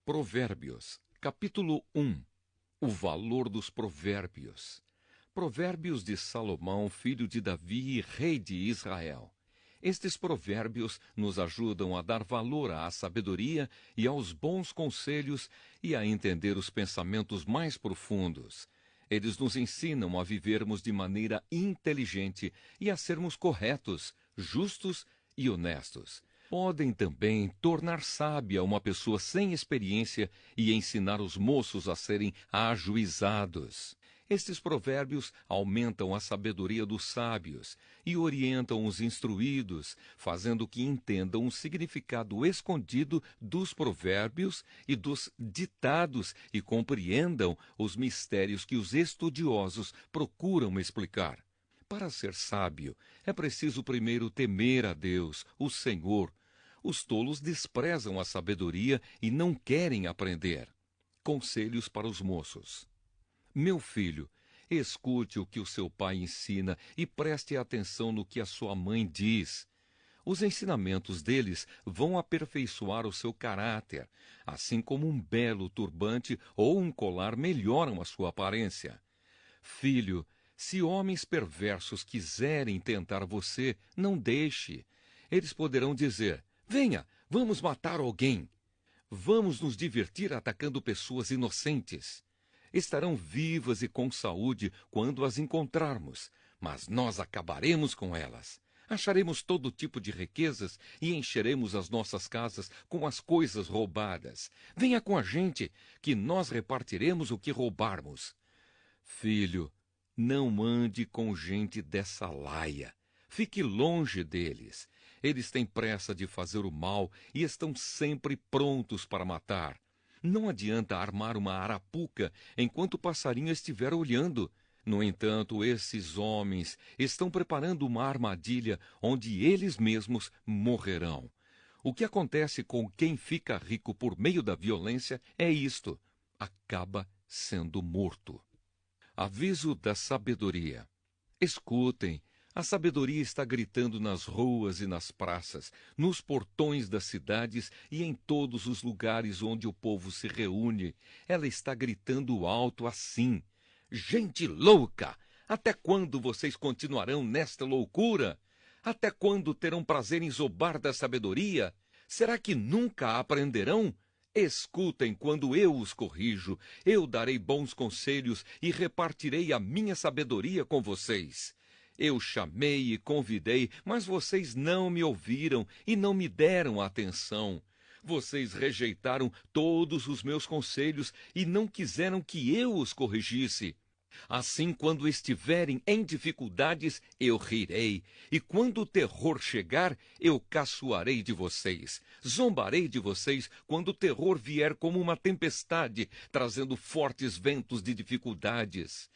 Provérbios, capítulo 1. O valor dos provérbios. Provérbios de Salomão, filho de Davi, rei de Israel. Estes provérbios nos ajudam a dar valor à sabedoria e aos bons conselhos e a entender os pensamentos mais profundos. Eles nos ensinam a vivermos de maneira inteligente e a sermos corretos, justos e honestos. Podem também tornar sábia uma pessoa sem experiência e ensinar os moços a serem ajuizados. Estes provérbios aumentam a sabedoria dos sábios e orientam os instruídos, fazendo que entendam o significado escondido dos provérbios e dos ditados e compreendam os mistérios que os estudiosos procuram explicar. Para ser sábio, é preciso primeiro temer a Deus, o Senhor. Os tolos desprezam a sabedoria e não querem aprender. Conselhos para os moços. Meu filho, escute o que o seu pai ensina e preste atenção no que a sua mãe diz. Os ensinamentos deles vão aperfeiçoar o seu caráter, assim como um belo turbante ou um colar melhoram a sua aparência. Filho, se homens perversos quiserem tentar você, não deixe. Eles poderão dizer: venha, vamos matar alguém. Vamos nos divertir atacando pessoas inocentes. Estarão vivas e com saúde quando as encontrarmos, mas nós acabaremos com elas. Acharemos todo tipo de riquezas e encheremos as nossas casas com as coisas roubadas. Venha com a gente, que nós repartiremos o que roubarmos. Filho, não ande com gente dessa laia. Fique longe deles. Eles têm pressa de fazer o mal e estão sempre prontos para matar. Não adianta armar uma arapuca enquanto o passarinho estiver olhando. No entanto, esses homens estão preparando uma armadilha onde eles mesmos morrerão. O que acontece com quem fica rico por meio da violência é isto: acaba sendo morto. Aviso da sabedoria. Escutem. A sabedoria está gritando nas ruas e nas praças, nos portões das cidades e em todos os lugares onde o povo se reúne. Ela está gritando alto assim: gente louca! Até quando vocês continuarão nesta loucura? Até quando terão prazer em zobar da sabedoria? Será que nunca aprenderão? Escutem quando eu os corrijo. Eu darei bons conselhos e repartirei a minha sabedoria com vocês. Eu chamei e convidei, mas vocês não me ouviram e não me deram atenção. Vocês rejeitaram todos os meus conselhos e não quiseram que eu os corrigisse. Assim, quando estiverem em dificuldades, eu rirei, e quando o terror chegar, eu caçoarei de vocês. Zombarei de vocês quando o terror vier como uma tempestade, trazendo fortes ventos de dificuldades.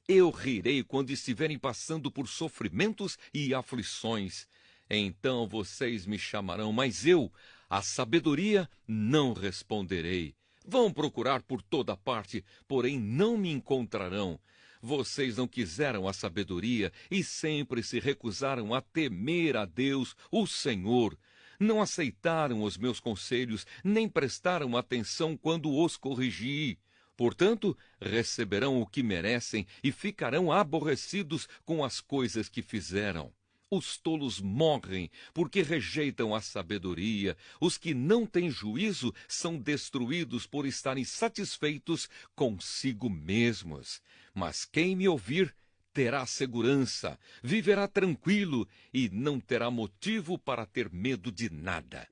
Eu rirei quando estiverem passando por sofrimentos e aflições. Então vocês me chamarão, mas eu, a sabedoria, não responderei. Vão procurar por toda parte, porém não me encontrarão. Vocês não quiseram a sabedoria e sempre se recusaram a temer a Deus, o Senhor. Não aceitaram os meus conselhos, nem prestaram atenção quando os corrigi. Portanto, receberão o que merecem e ficarão aborrecidos com as coisas que fizeram. Os tolos morrem porque rejeitam a sabedoria. Os que não têm juízo são destruídos por estarem satisfeitos consigo mesmos. Mas quem me ouvir terá segurança, viverá tranquilo e não terá motivo para ter medo de nada.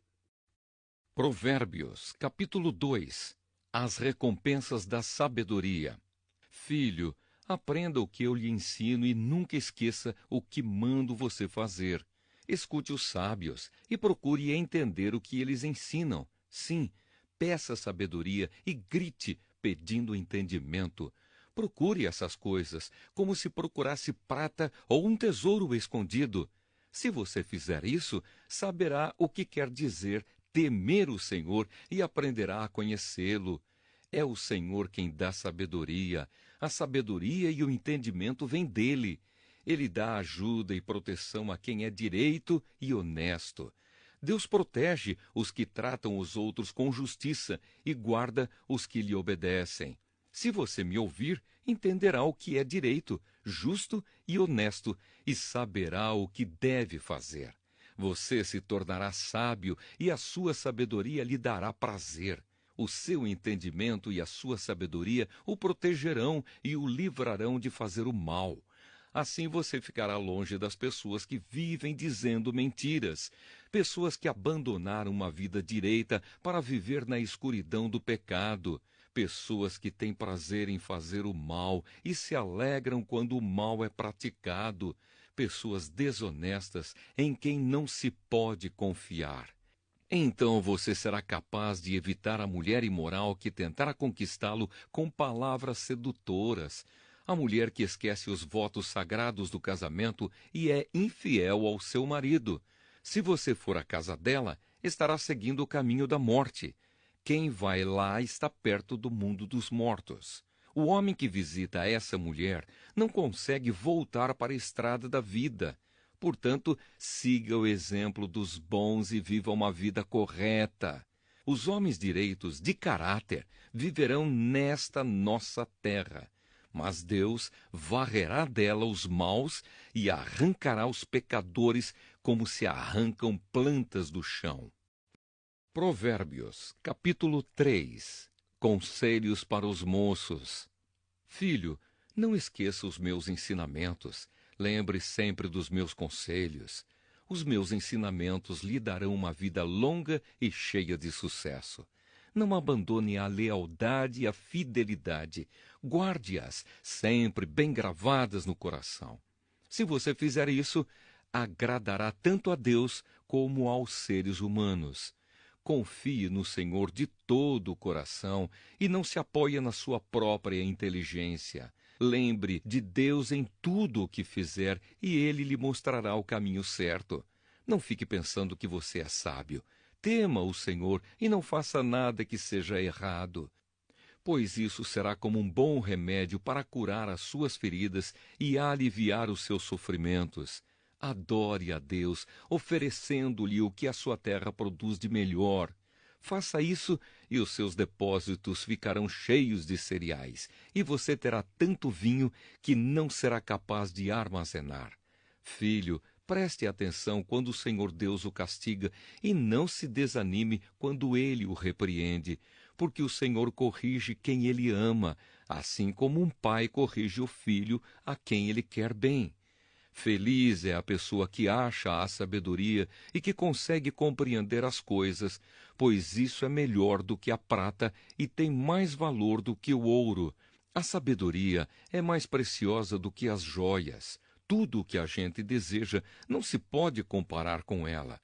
Provérbios, capítulo 2. As recompensas da sabedoria. Filho, aprenda o que eu lhe ensino e nunca esqueça o que mando você fazer. Escute os sábios e procure entender o que eles ensinam. Sim, peça sabedoria e grite pedindo entendimento. Procure essas coisas como se procurasse prata ou um tesouro escondido. Se você fizer isso, saberá o que quer dizer temer o Senhor e aprenderá a conhecê-lo. É o Senhor quem dá sabedoria. A sabedoria e o entendimento vêm dele. Ele dá ajuda e proteção a quem é direito e honesto. Deus protege os que tratam os outros com justiça e guarda os que lhe obedecem. Se você me ouvir, entenderá o que é direito, justo e honesto, e saberá o que deve fazer. Você se tornará sábio e a sua sabedoria lhe dará prazer. O seu entendimento e a sua sabedoria o protegerão e o livrarão de fazer o mal. Assim você ficará longe das pessoas que vivem dizendo mentiras, pessoas que abandonaram uma vida direita para viver na escuridão do pecado, pessoas que têm prazer em fazer o mal e se alegram quando o mal é praticado, pessoas desonestas em quem não se pode confiar. Então você será capaz de evitar a mulher imoral que tentará conquistá-lo com palavras sedutoras, a mulher que esquece os votos sagrados do casamento e é infiel ao seu marido. Se você for à casa dela, estará seguindo o caminho da morte. Quem vai lá está perto do mundo dos mortos. O homem que visita essa mulher não consegue voltar para a estrada da vida. Portanto, siga o exemplo dos bons e viva uma vida correta. Os homens direitos, de caráter, viverão nesta nossa terra. Mas Deus varrerá dela os maus e arrancará os pecadores como se arrancam plantas do chão. Provérbios, capítulo 3. Conselhos para os moços. Filho, não esqueça os meus ensinamentos. Lembre sempre dos meus conselhos. Os meus ensinamentos lhe darão uma vida longa e cheia de sucesso. Não abandone a lealdade e a fidelidade. Guarde-as sempre bem gravadas no coração. Se você fizer isso, agradará tanto a Deus como aos seres humanos. Confie no Senhor de todo o coração e não se apoie na sua própria inteligência. Lembre de Deus em tudo o que fizer e Ele lhe mostrará o caminho certo. Não fique pensando que você é sábio. Tema o Senhor e não faça nada que seja errado, pois isso será como um bom remédio para curar as suas feridas e aliviar os seus sofrimentos. Adore a Deus, oferecendo-lhe o que a sua terra produz de melhor. Faça isso e os seus depósitos ficarão cheios de cereais, e você terá tanto vinho que não será capaz de armazenar. Filho, preste atenção quando o Senhor Deus o castiga e não se desanime quando Ele o repreende, porque o Senhor corrige quem Ele ama, assim como um pai corrige o filho a quem Ele quer bem. Feliz é a pessoa que acha a sabedoria e que consegue compreender as coisas, pois isso é melhor do que a prata e tem mais valor do que o ouro. A sabedoria é mais preciosa do que as joias. Tudo o que a gente deseja não se pode comparar com ela.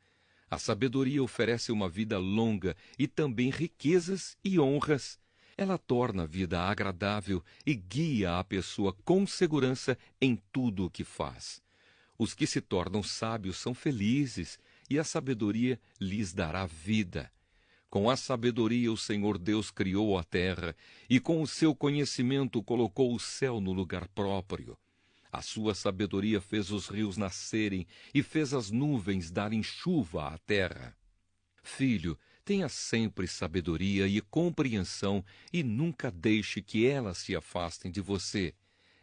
A sabedoria oferece uma vida longa e também riquezas e honras. Ela torna a vida agradável e guia a pessoa com segurança em tudo o que faz. Os que se tornam sábios são felizes e a sabedoria lhes dará vida. Com a sabedoria o Senhor Deus criou a terra e com o seu conhecimento colocou o céu no lugar próprio. A sua sabedoria fez os rios nascerem e fez as nuvens darem chuva à terra. Filho, tenha sempre sabedoria e compreensão e nunca deixe que elas se afastem de você.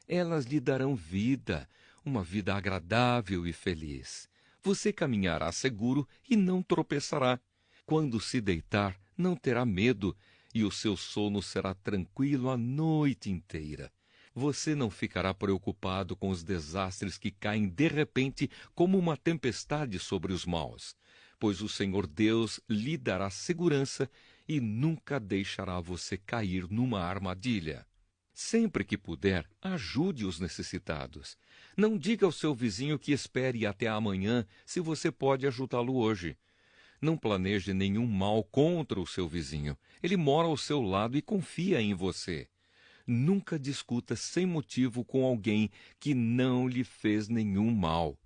Elas lhe darão vida, uma vida agradável e feliz. Você caminhará seguro e não tropeçará. Quando se deitar, não terá medo e o seu sono será tranquilo a noite inteira. Você não ficará preocupado com os desastres que caem de repente como uma tempestade sobre os maus, pois o Senhor Deus lhe dará segurança e nunca deixará você cair numa armadilha. Sempre que puder, ajude os necessitados. Não diga ao seu vizinho que espere até amanhã se você pode ajudá-lo hoje. Não planeje nenhum mal contra o seu vizinho. Ele mora ao seu lado e confia em você. Nunca discuta sem motivo com alguém que não lhe fez nenhum mal.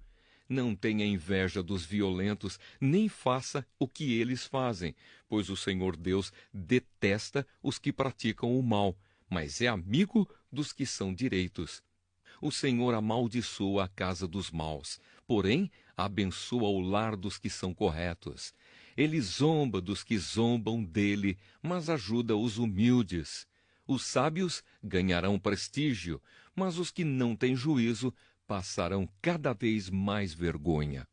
Não tenha inveja dos violentos, nem faça o que eles fazem, pois o Senhor Deus detesta os que praticam o mal, mas é amigo dos que são direitos. O Senhor amaldiçoa a casa dos maus, porém abençoa o lar dos que são corretos. Ele zomba dos que zombam dele, mas ajuda os humildes. Os sábios ganharão prestígio, mas os que não têm juízo passarão cada vez mais vergonha.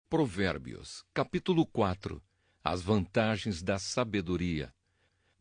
Provérbios, capítulo 4. As vantagens da sabedoria.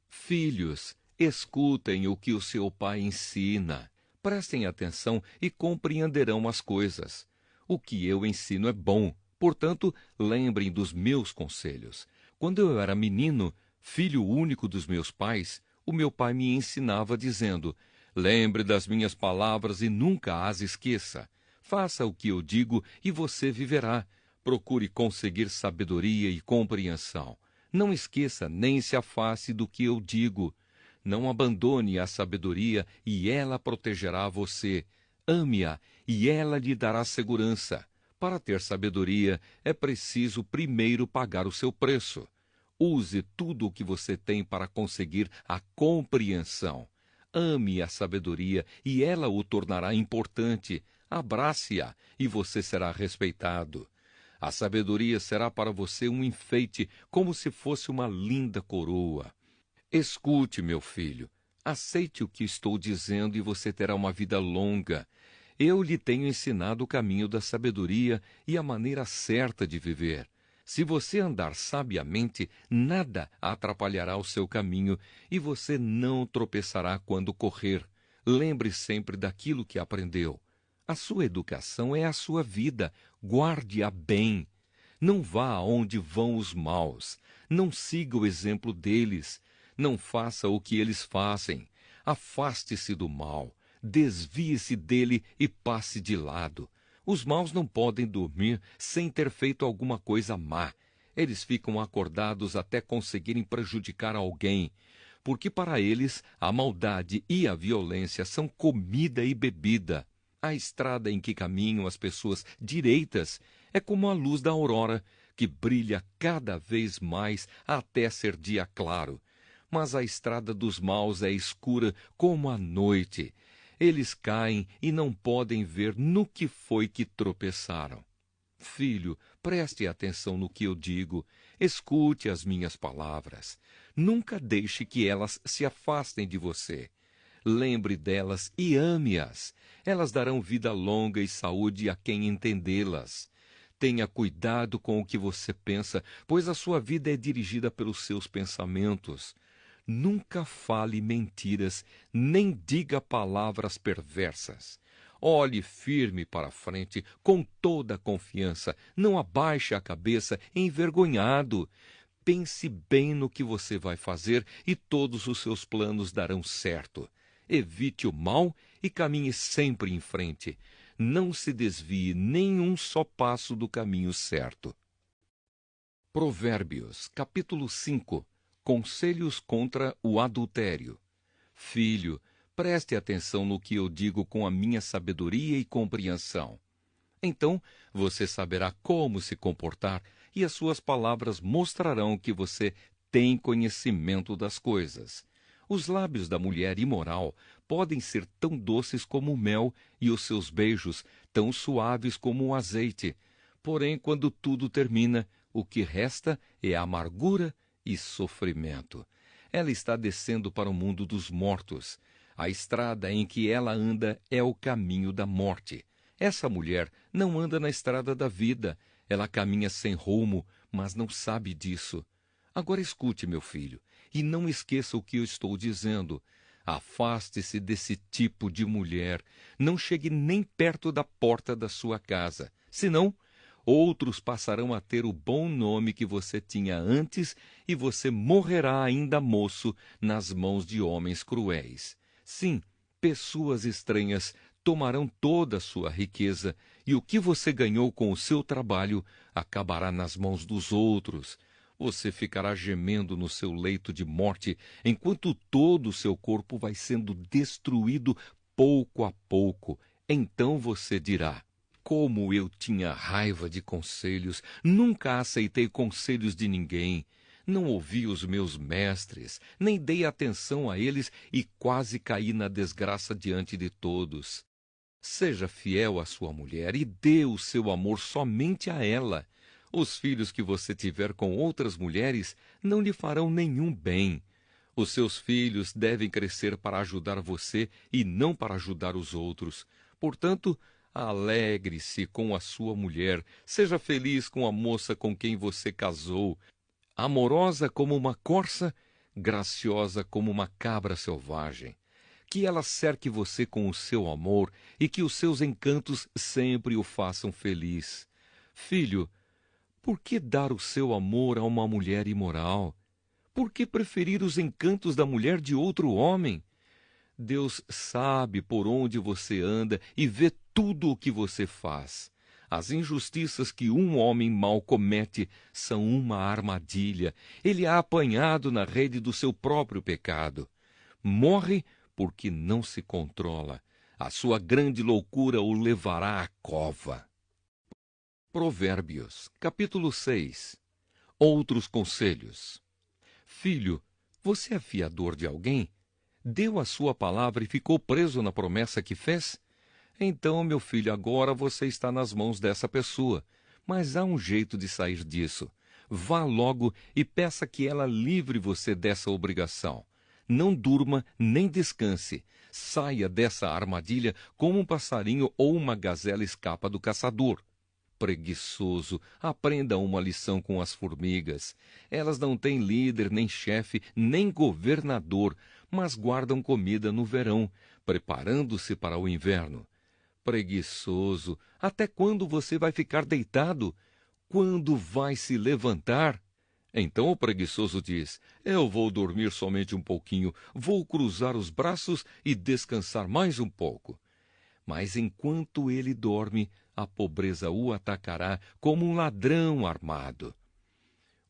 Filhos, escutem o que o seu pai ensina. Prestem atenção e compreenderão as coisas. O que eu ensino é bom, portanto, lembrem dos meus conselhos. Quando eu era menino, filho único dos meus pais, o meu pai me ensinava dizendo: lembre das minhas palavras e nunca as esqueça. Faça o que eu digo e você viverá. Procure conseguir sabedoria e compreensão. Não esqueça nem se afaste do que eu digo. Não abandone a sabedoria e ela protegerá você. Ame-a e ela lhe dará segurança. Para ter sabedoria, é preciso primeiro pagar o seu preço. Use tudo o que você tem para conseguir a compreensão. Ame a sabedoria e ela o tornará importante. Abrace-a e você será respeitado. A sabedoria será para você um enfeite, como se fosse uma linda coroa. Escute, meu filho, aceite o que estou dizendo e você terá uma vida longa. Eu lhe tenho ensinado o caminho da sabedoria e a maneira certa de viver. Se você andar sabiamente, nada atrapalhará o seu caminho e você não tropeçará quando correr. Lembre sempre daquilo que aprendeu. A sua educação é a sua vida. Guarde-a bem. Não vá aonde vão os maus. Não siga o exemplo deles. Não faça o que eles fazem. Afaste-se do mal. Desvie-se dele e passe de lado. Os maus não podem dormir sem ter feito alguma coisa má. Eles ficam acordados até conseguirem prejudicar alguém, porque para eles a maldade e a violência são comida e bebida. A estrada em que caminham as pessoas direitas é como a luz da aurora, que brilha cada vez mais até ser dia claro. Mas a estrada dos maus é escura como a noite. Eles caem e não podem ver no que foi que tropeçaram. Filho, preste atenção no que eu digo. Escute as minhas palavras. Nunca deixe que elas se afastem de você. Lembre delas e ame-as. Elas darão vida longa e saúde a quem entendê-las. Tenha cuidado com o que você pensa, pois a sua vida é dirigida pelos seus pensamentos. Nunca fale mentiras, nem diga palavras perversas. Olhe firme para a frente, com toda a confiança. Não abaixe a cabeça envergonhado. Pense bem no que você vai fazer e todos os seus planos darão certo. Evite o mal e caminhe sempre em frente. Não se desvie nem um só passo do caminho certo. Provérbios, capítulo 5. Conselhos contra o adultério. Filho, preste atenção no que eu digo com a minha sabedoria e compreensão. Então você saberá como se comportar e as suas palavras mostrarão que você tem conhecimento das coisas. Os lábios da mulher imoral podem ser tão doces como o mel e os seus beijos tão suaves como o azeite. Porém, quando tudo termina, o que resta é amargura e sofrimento. Ela está descendo para o mundo dos mortos. A estrada em que ela anda é o caminho da morte. Essa mulher não anda na estrada da vida. Ela caminha sem rumo, mas não sabe disso. Agora escute, meu filho, e não esqueça o que eu estou dizendo. Afaste-se desse tipo de mulher. Não chegue nem perto da porta da sua casa. Senão, outros passarão a ter o bom nome que você tinha antes e você morrerá ainda moço nas mãos de homens cruéis. Sim, pessoas estranhas tomarão toda a sua riqueza e o que você ganhou com o seu trabalho acabará nas mãos dos outros. Você ficará gemendo no seu leito de morte, enquanto todo o seu corpo vai sendo destruído pouco a pouco. Então você dirá: como eu tinha raiva de conselhos, nunca aceitei conselhos de ninguém. Não ouvi os meus mestres, nem dei atenção a eles e quase caí na desgraça diante de todos. Seja fiel à sua mulher e dê o seu amor somente a ela. Os filhos que você tiver com outras mulheres não lhe farão nenhum bem. Os seus filhos devem crescer para ajudar você e não para ajudar os outros. Portanto, alegre-se com a sua mulher, seja feliz com a moça com quem você casou, amorosa como uma corça, graciosa como uma cabra selvagem. Que ela cerque você com o seu amor e que os seus encantos sempre o façam feliz. Filho, por que dar o seu amor a uma mulher imoral? Por que preferir os encantos da mulher de outro homem? Deus sabe por onde você anda e vê tudo o que você faz. As injustiças que um homem mau comete são uma armadilha. Ele é apanhado na rede do seu próprio pecado. Morre porque não se controla. A sua grande loucura o levará à cova. Provérbios, capítulo 6. Outros conselhos. Filho, você é fiador de alguém? Deu a sua palavra e ficou preso na promessa que fez? Então, meu filho, agora você está nas mãos dessa pessoa. Mas há um jeito de sair disso. Vá logo e peça que ela livre você dessa obrigação. Não durma nem descanse. Saia dessa armadilha como um passarinho ou uma gazela escapa do caçador. Preguiçoso, aprenda uma lição com as formigas. Elas não têm líder, nem chefe, nem governador, mas guardam comida no verão, preparando-se para o inverno. Preguiçoso, até quando você vai ficar deitado? Quando vai se levantar? Então o preguiçoso diz: eu vou dormir somente um pouquinho, vou cruzar os braços e descansar mais um pouco. Mas enquanto ele dorme, a pobreza o atacará como um ladrão armado.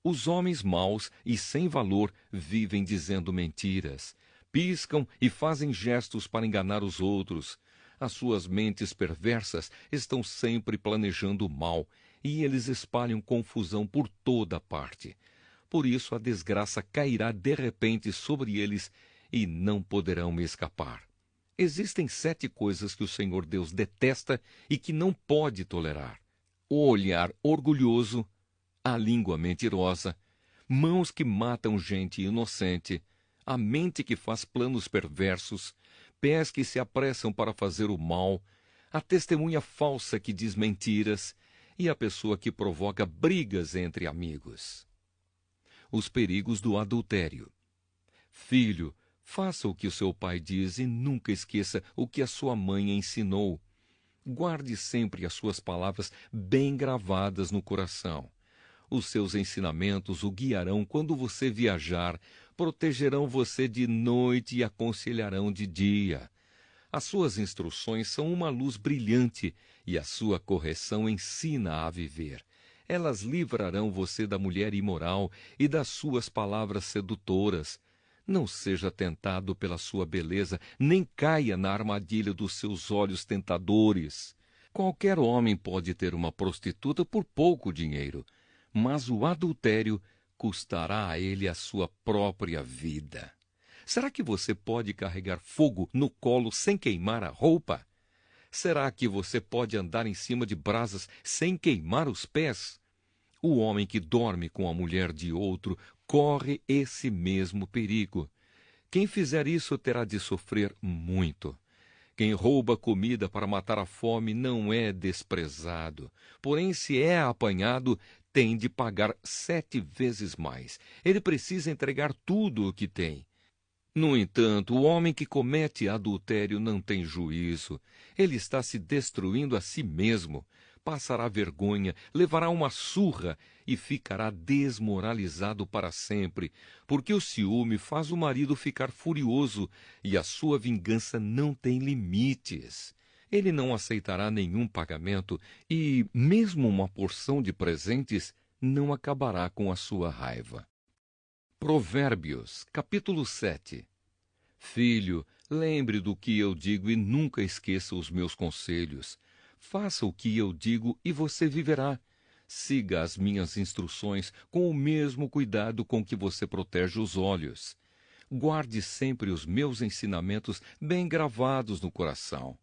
Os homens maus e sem valor vivem dizendo mentiras, piscam e fazem gestos para enganar os outros. As suas mentes perversas estão sempre planejando o mal, e eles espalham confusão por toda parte. Por isso a desgraça cairá de repente sobre eles e não poderão me escapar. Existem 7 coisas que o Senhor Deus detesta e que não pode tolerar: o olhar orgulhoso, a língua mentirosa, mãos que matam gente inocente, a mente que faz planos perversos, pés que se apressam para fazer o mal, a testemunha falsa que diz mentiras e a pessoa que provoca brigas entre amigos. Os perigos do adultério. Filho, faça o que o seu pai diz e nunca esqueça o que a sua mãe ensinou. Guarde sempre as suas palavras bem gravadas no coração. Os seus ensinamentos o guiarão quando você viajar, protegerão você de noite e aconselharão de dia. As suas instruções são uma luz brilhante e a sua correção ensina a viver. Elas livrarão você da mulher imoral e das suas palavras sedutoras. Não seja tentado pela sua beleza, nem caia na armadilha dos seus olhos tentadores. Qualquer homem pode ter uma prostituta por pouco dinheiro, mas o adultério custará a ele a sua própria vida. Será que você pode carregar fogo no colo sem queimar a roupa? Será que você pode andar em cima de brasas sem queimar os pés? O homem que dorme com a mulher de outro corre esse mesmo perigo. Quem fizer isso terá de sofrer muito. Quem rouba comida para matar a fome não é desprezado. Porém, se é apanhado, tem de pagar 7 vezes mais. Ele precisa entregar tudo o que tem. No entanto, o homem que comete adultério não tem juízo. Ele está se destruindo a si mesmo. Passará vergonha, levará uma surra e ficará desmoralizado para sempre, porque o ciúme faz o marido ficar furioso e a sua vingança não tem limites. Ele não aceitará nenhum pagamento e, mesmo uma porção de presentes, não acabará com a sua raiva. Provérbios, capítulo 7. Filho, lembre do que eu digo e nunca esqueça os meus conselhos. Faça o que eu digo e você viverá. Siga as minhas instruções com o mesmo cuidado com que você protege os olhos. Guarde sempre os meus ensinamentos bem gravados no coração.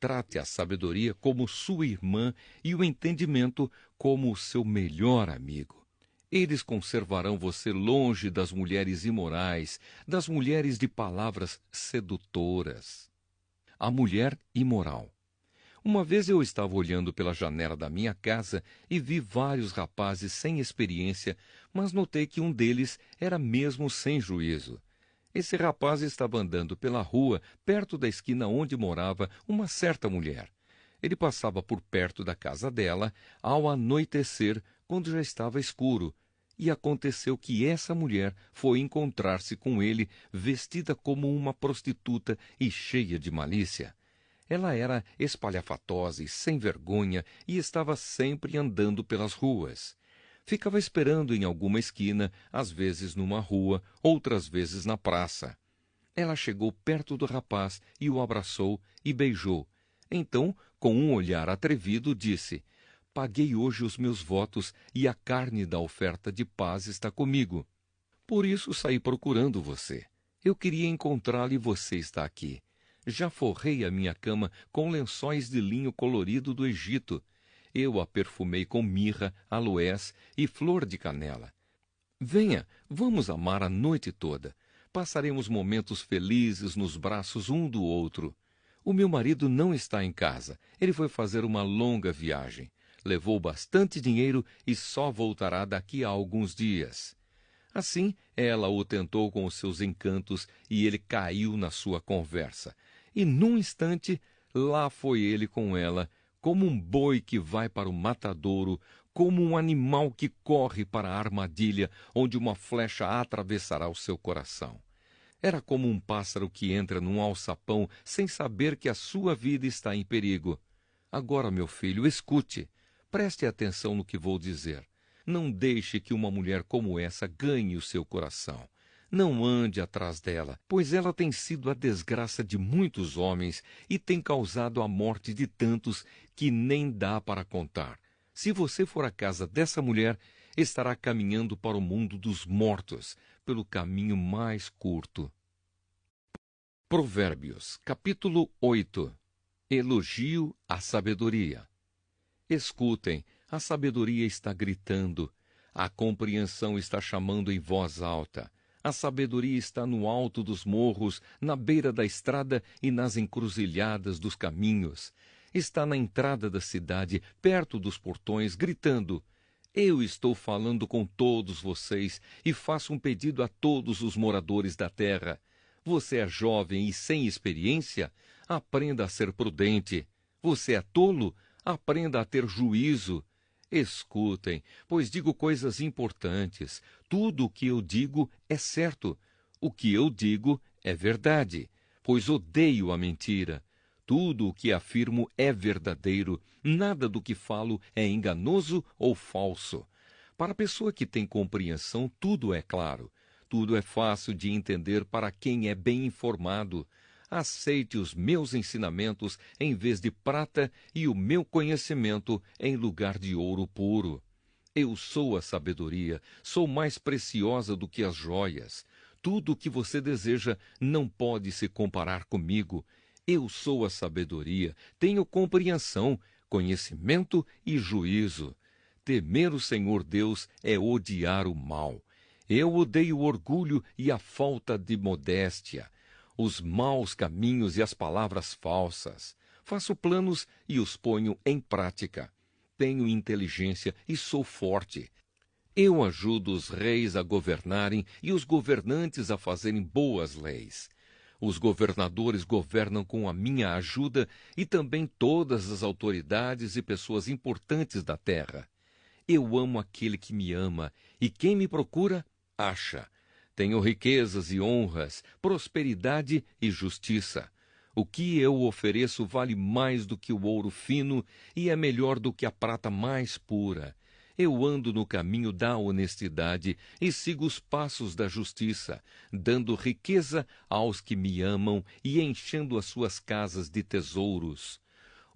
trate a sabedoria como sua irmã e o entendimento como o seu melhor amigo. Eles conservarão você longe das mulheres imorais, das mulheres de palavras sedutoras. A mulher imoral. Uma vez eu estava olhando pela janela da minha casa e vi vários rapazes sem experiência, mas notei que um deles era mesmo sem juízo. Esse rapaz estava andando pela rua, perto da esquina onde morava uma certa mulher. Ele passava por perto da casa dela ao anoitecer, quando já estava escuro, e aconteceu que essa mulher foi encontrar-se com ele vestida como uma prostituta e cheia de malícia. Ela era espalhafatosa e sem vergonha e estava sempre andando pelas ruas. Ficava esperando em alguma esquina, às vezes numa rua, outras vezes na praça. Ela chegou perto do rapaz e o abraçou e beijou. Então, com um olhar atrevido, disse: "Paguei hoje os meus votos e a carne da oferta de paz está comigo. Por isso saí procurando você. Eu queria encontrá-lo e você está aqui. Já forrei a minha cama com lençóis de linho colorido do Egito. Eu a perfumei com mirra, aloés e flor de canela. Venha, vamos amar a noite toda. Passaremos momentos felizes nos braços um do outro. O meu marido não está em casa. Ele foi fazer uma longa viagem. Levou bastante dinheiro e só voltará daqui a alguns dias." Assim, ela o tentou com os seus encantos e ele caiu na sua conversa. E, num instante, lá foi ele com ela, como um boi que vai para o matadouro, como um animal que corre para a armadilha, onde uma flecha atravessará o seu coração. Era como um pássaro que entra num alçapão sem saber que a sua vida está em perigo. Agora, meu filho, escute. Preste atenção no que vou dizer. Não deixe que uma mulher como essa ganhe o seu coração. Não ande atrás dela, pois ela tem sido a desgraça de muitos homens e tem causado a morte de tantos que nem dá para contar. Se você for à casa dessa mulher, estará caminhando para o mundo dos mortos, pelo caminho mais curto. Provérbios, capítulo 8. Elogio à sabedoria. Escutem, a sabedoria está gritando, a compreensão está chamando em voz alta. A sabedoria está no alto dos morros, na beira da estrada e nas encruzilhadas dos caminhos. Está na entrada da cidade, perto dos portões, gritando: "Eu estou falando com todos vocês e faço um pedido a todos os moradores da terra. Você é jovem e sem experiência? Aprenda a ser prudente. Você é tolo? Aprenda a ter juízo. Escutem, pois digo coisas importantes. Tudo o que eu digo é certo. O que eu digo é verdade, pois odeio a mentira. Tudo o que afirmo é verdadeiro. Nada do que falo é enganoso ou falso. Para a pessoa que tem compreensão, tudo é claro. Tudo é fácil de entender para quem é bem informado. Aceite os meus ensinamentos em vez de prata e o meu conhecimento em lugar de ouro puro. Eu sou a sabedoria, sou mais preciosa do que as joias. Tudo o que você deseja não pode se comparar comigo. Eu sou a sabedoria, tenho compreensão, conhecimento e juízo. Temer o Senhor Deus é odiar o mal. Eu odeio o orgulho e a falta de modéstia, os maus caminhos e as palavras falsas. Faço planos e os ponho em prática. Tenho inteligência e sou forte. Eu ajudo os reis a governarem e os governantes a fazerem boas leis. Os governadores governam com a minha ajuda e também todas as autoridades e pessoas importantes da terra. Eu amo aquele que me ama, e quem me procura, acha. Tenho riquezas e honras, prosperidade e justiça. O que eu ofereço vale mais do que o ouro fino e é melhor do que a prata mais pura. Eu ando no caminho da honestidade e sigo os passos da justiça, dando riqueza aos que me amam e enchendo as suas casas de tesouros.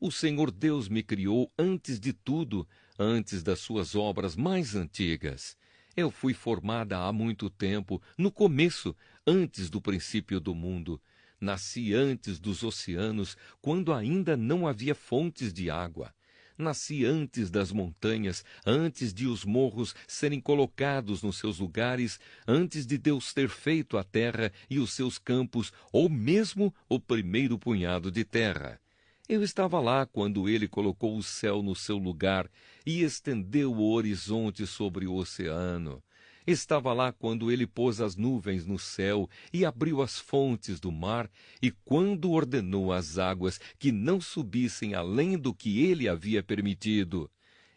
O Senhor Deus me criou antes de tudo, antes das suas obras mais antigas. Eu fui formada há muito tempo, no começo, antes do princípio do mundo. Nasci antes dos oceanos, quando ainda não havia fontes de água. Nasci antes das montanhas, antes de os morros serem colocados nos seus lugares, antes de Deus ter feito a terra e os seus campos, ou mesmo o primeiro punhado de terra. Eu estava lá quando ele colocou o céu no seu lugar e estendeu o horizonte sobre o oceano. Estava lá quando ele pôs as nuvens no céu e abriu as fontes do mar, e quando ordenou às águas que não subissem além do que ele havia permitido.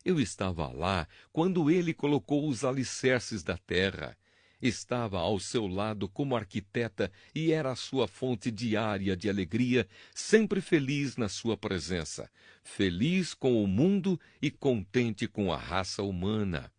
Eu estava lá quando ele colocou os alicerces da terra. Estava ao seu lado como arquiteta e era a sua fonte diária de alegria, sempre feliz na sua presença, feliz com o mundo e contente com a raça humana.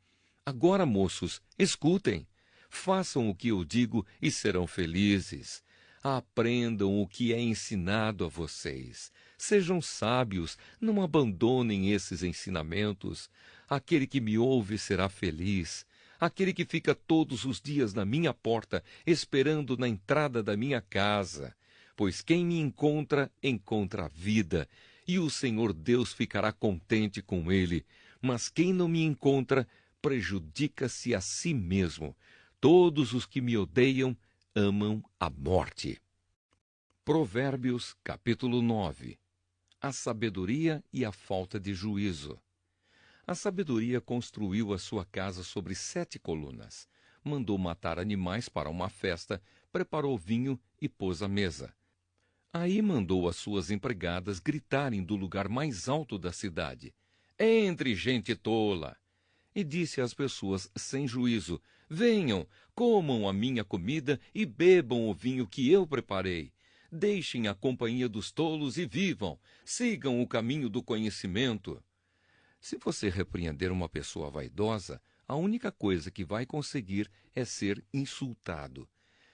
Agora, moços, escutem. Façam o que eu digo e serão felizes. Aprendam o que é ensinado a vocês. Sejam sábios, não abandonem esses ensinamentos. Aquele que me ouve será feliz. Aquele que fica todos os dias na minha porta, esperando na entrada da minha casa. Pois quem me encontra, encontra a vida, e o Senhor Deus ficará contente com ele. Mas quem não me encontra, prejudica-se a si mesmo. Todos os que me odeiam amam a morte. Provérbios, capítulo 9. A sabedoria e a falta de juízo. A sabedoria construiu a sua casa sobre 7 colunas. Mandou matar animais para uma festa, preparou vinho e pôs à mesa. Aí mandou as suas empregadas gritarem do lugar mais alto da cidade: Entre, gente tola! E disse às pessoas sem juízo: Venham, comam a minha comida e bebam o vinho que eu preparei. Deixem a companhia dos tolos e vivam. Sigam o caminho do conhecimento. Se você repreender uma pessoa vaidosa, a única coisa que vai conseguir é ser insultado.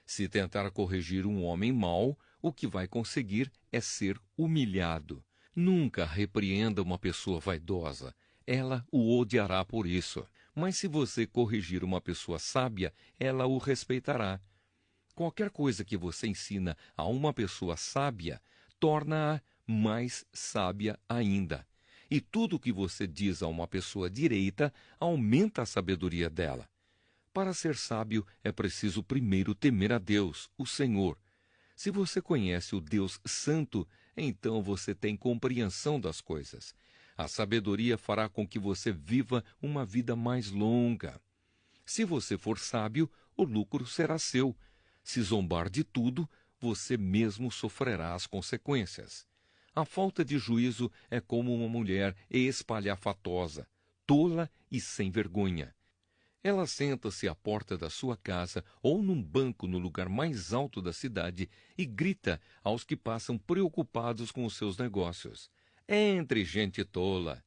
Se tentar corrigir um homem mau, o que vai conseguir é ser humilhado. Nunca repreenda uma pessoa vaidosa. Ela o odiará por isso. Mas se você corrigir uma pessoa sábia, ela o respeitará. Qualquer coisa que você ensina a uma pessoa sábia, torna-a mais sábia ainda. E tudo o que você diz a uma pessoa direita, aumenta a sabedoria dela. Para ser sábio, é preciso primeiro temer a Deus, o Senhor. Se você conhece o Deus Santo, então você tem compreensão das coisas. A sabedoria fará com que você viva uma vida mais longa. Se você for sábio, o lucro será seu. Se zombar de tudo, você mesmo sofrerá as consequências. A falta de juízo é como uma mulher espalhafatosa, tola e sem vergonha. Ela senta-se à porta da sua casa ou num banco no lugar mais alto da cidade e grita aos que passam preocupados com os seus negócios: Entre, gente tola!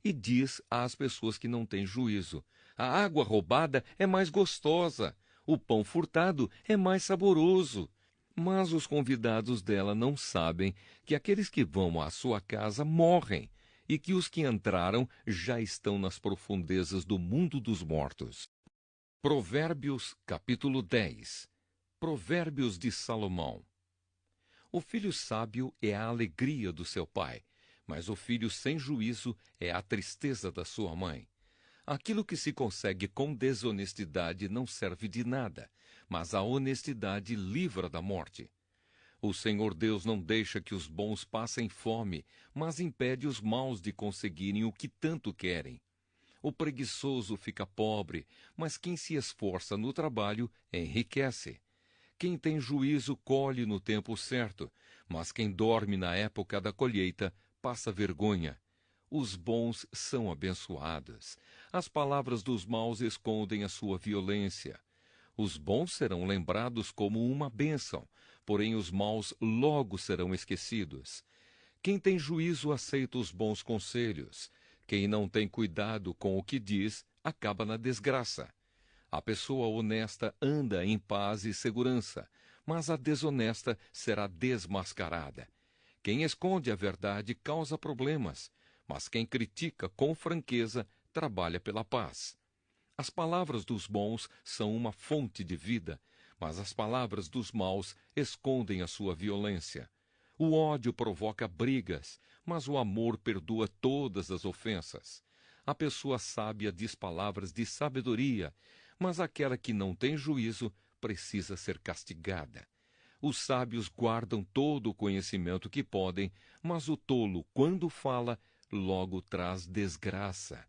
E diz às pessoas que não têm juízo: A água roubada é mais gostosa, o pão furtado é mais saboroso. Mas os convidados dela não sabem que aqueles que vão à sua casa morrem e que os que entraram já estão nas profundezas do mundo dos mortos. Provérbios, capítulo 10. Provérbios de Salomão. O filho sábio é a alegria do seu pai, mas o filho sem juízo é a tristeza da sua mãe. Aquilo que se consegue com desonestidade não serve de nada, mas a honestidade livra da morte. O Senhor Deus não deixa que os bons passem fome, mas impede os maus de conseguirem o que tanto querem. O preguiçoso fica pobre, mas quem se esforça no trabalho enriquece. Quem tem juízo colhe no tempo certo, mas quem dorme na época da colheita passa vergonha. Os bons são abençoados. As palavras dos maus escondem a sua violência. Os bons serão lembrados como uma bênção, porém os maus logo serão esquecidos. Quem tem juízo aceita os bons conselhos. Quem não tem cuidado com o que diz, acaba na desgraça. A pessoa honesta anda em paz e segurança, mas a desonesta será desmascarada. Quem esconde a verdade causa problemas, mas quem critica com franqueza trabalha pela paz. As palavras dos bons são uma fonte de vida, mas as palavras dos maus escondem a sua violência. O ódio provoca brigas, mas o amor perdoa todas as ofensas. A pessoa sábia diz palavras de sabedoria, mas aquela que não tem juízo precisa ser castigada. Os sábios guardam todo o conhecimento que podem, mas o tolo, quando fala, logo traz desgraça.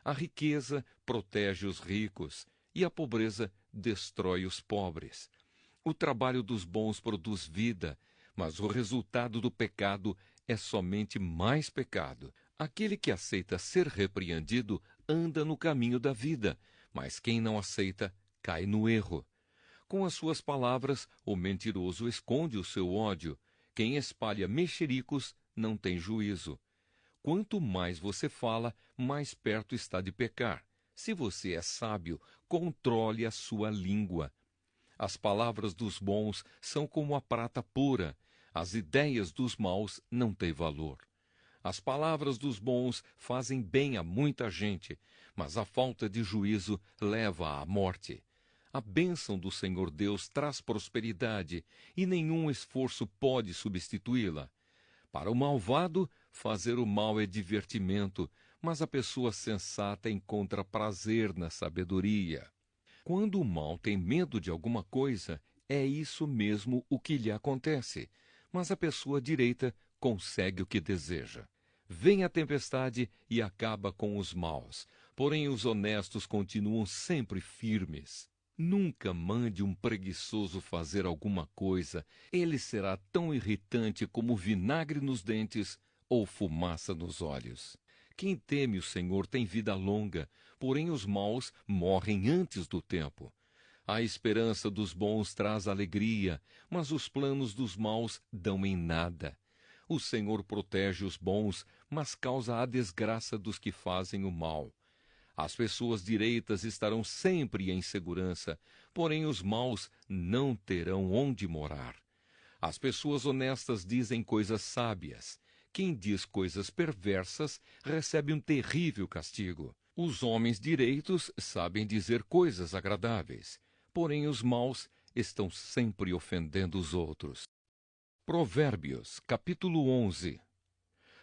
A riqueza protege os ricos e a pobreza destrói os pobres. O trabalho dos bons produz vida, mas o resultado do pecado é somente mais pecado. Aquele que aceita ser repreendido anda no caminho da vida, mas quem não aceita cai no erro. Com as suas palavras, o mentiroso esconde o seu ódio. Quem espalha mexericos não tem juízo. Quanto mais você fala, mais perto está de pecar. Se você é sábio, controle a sua língua. As palavras dos bons são como a prata pura. As ideias dos maus não têm valor. As palavras dos bons fazem bem a muita gente, mas a falta de juízo leva à morte. A bênção do Senhor Deus traz prosperidade, e nenhum esforço pode substituí-la. Para o malvado, fazer o mal é divertimento, mas a pessoa sensata encontra prazer na sabedoria. Quando o mal tem medo de alguma coisa, é isso mesmo o que lhe acontece, mas a pessoa direita consegue o que deseja. Vem a tempestade e acaba com os maus, porém os honestos continuam sempre firmes. Nunca mande um preguiçoso fazer alguma coisa, ele será tão irritante como vinagre nos dentes ou fumaça nos olhos. Quem teme o Senhor tem vida longa, porém os maus morrem antes do tempo. A esperança dos bons traz alegria, mas os planos dos maus dão em nada. O Senhor protege os bons, mas causa a desgraça dos que fazem o mal. As pessoas direitas estarão sempre em segurança, porém os maus não terão onde morar. As pessoas honestas dizem coisas sábias. Quem diz coisas perversas recebe um terrível castigo. Os homens direitos sabem dizer coisas agradáveis, porém os maus estão sempre ofendendo os outros. Provérbios, capítulo 11.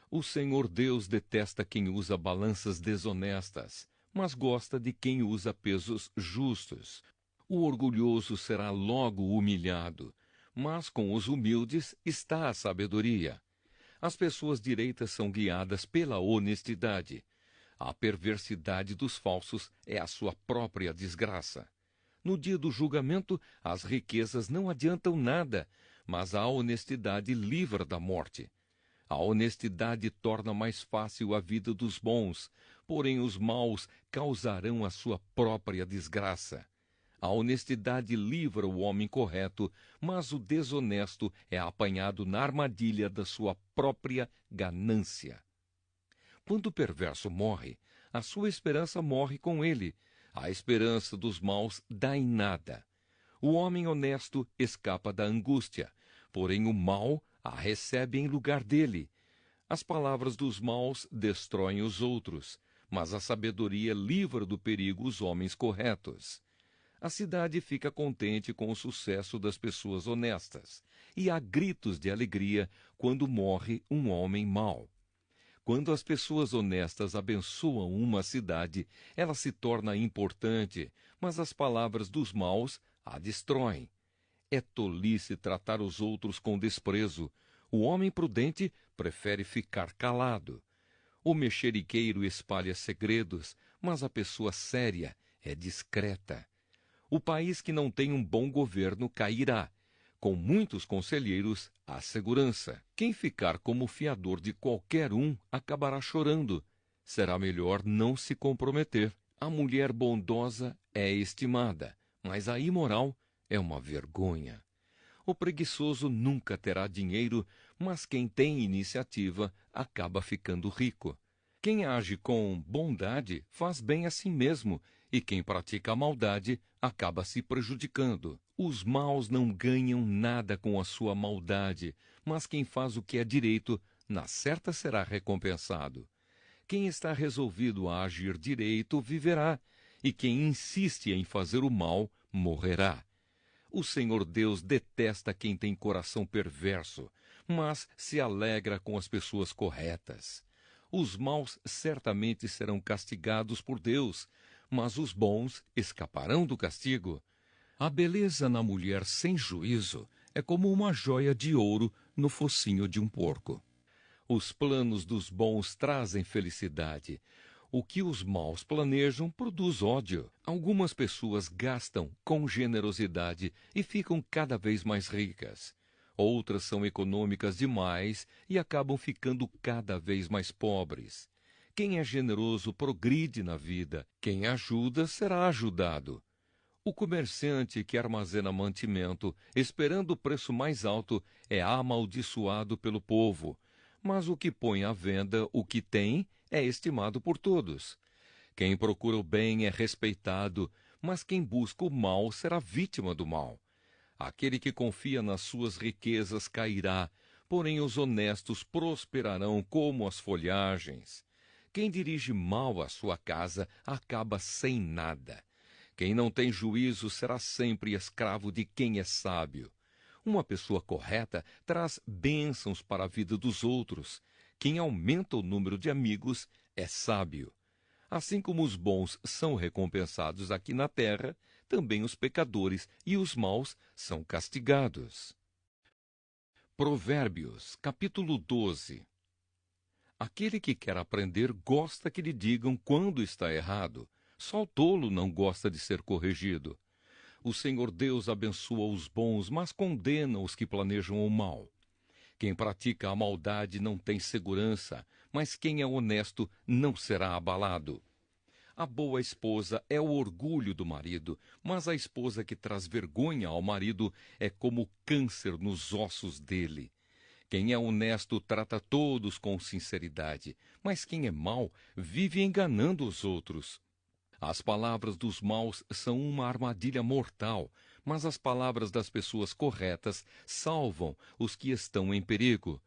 O Senhor Deus detesta quem usa balanças desonestas, mas gosta de quem usa pesos justos. O orgulhoso será logo humilhado, mas com os humildes está a sabedoria. As pessoas direitas são guiadas pela honestidade. A perversidade dos falsos é a sua própria desgraça. No dia do julgamento, as riquezas não adiantam nada, mas a honestidade livra da morte. A honestidade torna mais fácil a vida dos bons, porém os maus causarão a sua própria desgraça. A honestidade livra o homem correto, mas o desonesto é apanhado na armadilha da sua própria ganância. Quando o perverso morre, a sua esperança morre com ele. A esperança dos maus dá em nada. O homem honesto escapa da angústia, porém o mau a recebe em lugar dele. As palavras dos maus destroem os outros, mas a sabedoria livra do perigo os homens corretos. A cidade fica contente com o sucesso das pessoas honestas, e há gritos de alegria quando morre um homem mau. Quando as pessoas honestas abençoam uma cidade, ela se torna importante, mas as palavras dos maus a destroem. É tolice tratar os outros com desprezo. O homem prudente prefere ficar calado. O mexeriqueiro espalha segredos, mas a pessoa séria é discreta. O país que não tem um bom governo cairá. Com muitos conselheiros, há segurança. Quem ficar como fiador de qualquer um acabará chorando. Será melhor não se comprometer. A mulher bondosa é estimada, mas a imoral é uma vergonha. O preguiçoso nunca terá dinheiro, mas quem tem iniciativa acaba ficando rico. Quem age com bondade faz bem a si mesmo, e quem pratica a maldade acaba se prejudicando. Os maus não ganham nada com a sua maldade, mas quem faz o que é direito, na certa será recompensado. Quem está resolvido a agir direito viverá, e quem insiste em fazer o mal morrerá. O Senhor Deus detesta quem tem coração perverso, mas se alegra com as pessoas corretas. Os maus certamente serão castigados por Deus, mas os bons escaparão do castigo. A beleza na mulher sem juízo é como uma joia de ouro no focinho de um porco. Os planos dos bons trazem felicidade. O que os maus planejam produz ódio. Algumas pessoas gastam com generosidade e ficam cada vez mais ricas. Outras são econômicas demais e acabam ficando cada vez mais pobres. Quem é generoso progride na vida. Quem ajuda será ajudado. O comerciante que armazena mantimento, esperando o preço mais alto, é amaldiçoado pelo povo. Mas o que põe à venda o que tem é estimado por todos. Quem procura o bem é respeitado, mas quem busca o mal será vítima do mal. Aquele que confia nas suas riquezas cairá, porém os honestos prosperarão como as folhagens. Quem dirige mal a sua casa acaba sem nada. Quem não tem juízo será sempre escravo de quem é sábio. Uma pessoa correta traz bênçãos para a vida dos outros. Quem aumenta o número de amigos é sábio. Assim como os bons são recompensados aqui na terra, também os pecadores e os maus são castigados. Provérbios, capítulo 12. Aquele que quer aprender gosta que lhe digam quando está errado. Só o tolo não gosta de ser corrigido. O Senhor Deus abençoa os bons, mas condena os que planejam o mal. Quem pratica a maldade não tem segurança, mas quem é honesto não será abalado. A boa esposa é o orgulho do marido, mas a esposa que traz vergonha ao marido é como câncer nos ossos dele. Quem é honesto trata todos com sinceridade, mas quem é mau vive enganando os outros. As palavras dos maus são uma armadilha mortal, mas as palavras das pessoas corretas salvam os que estão em perigo.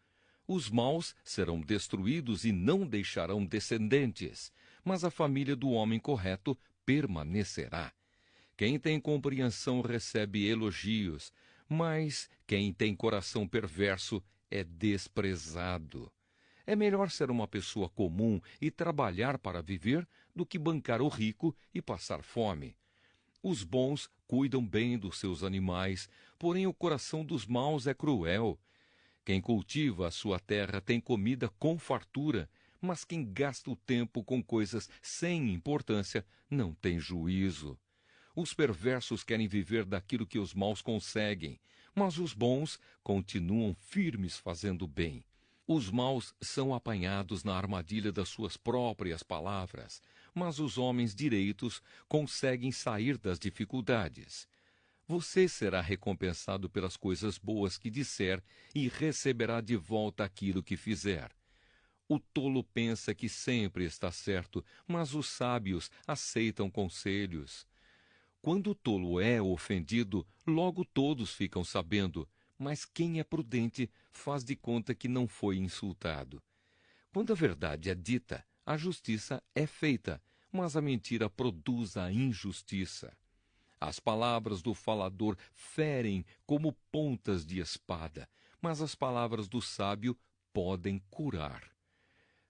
Os maus serão destruídos e não deixarão descendentes, mas a família do homem correto permanecerá. Quem tem compreensão recebe elogios, mas quem tem coração perverso é desprezado. É melhor ser uma pessoa comum e trabalhar para viver do que bancar o rico e passar fome. Os bons cuidam bem dos seus animais, porém o coração dos maus é cruel. Quem cultiva a sua terra tem comida com fartura, mas quem gasta o tempo com coisas sem importância não tem juízo. Os perversos querem viver daquilo que os maus conseguem, mas os bons continuam firmes fazendo bem. Os maus são apanhados na armadilha das suas próprias palavras, mas os homens direitos conseguem sair das dificuldades. Você será recompensado pelas coisas boas que disser e receberá de volta aquilo que fizer. O tolo pensa que sempre está certo, mas os sábios aceitam conselhos. Quando o tolo é ofendido, logo todos ficam sabendo, mas quem é prudente faz de conta que não foi insultado. Quando a verdade é dita, a justiça é feita, mas a mentira produz a injustiça. As palavras do falador ferem como pontas de espada, mas as palavras do sábio podem curar.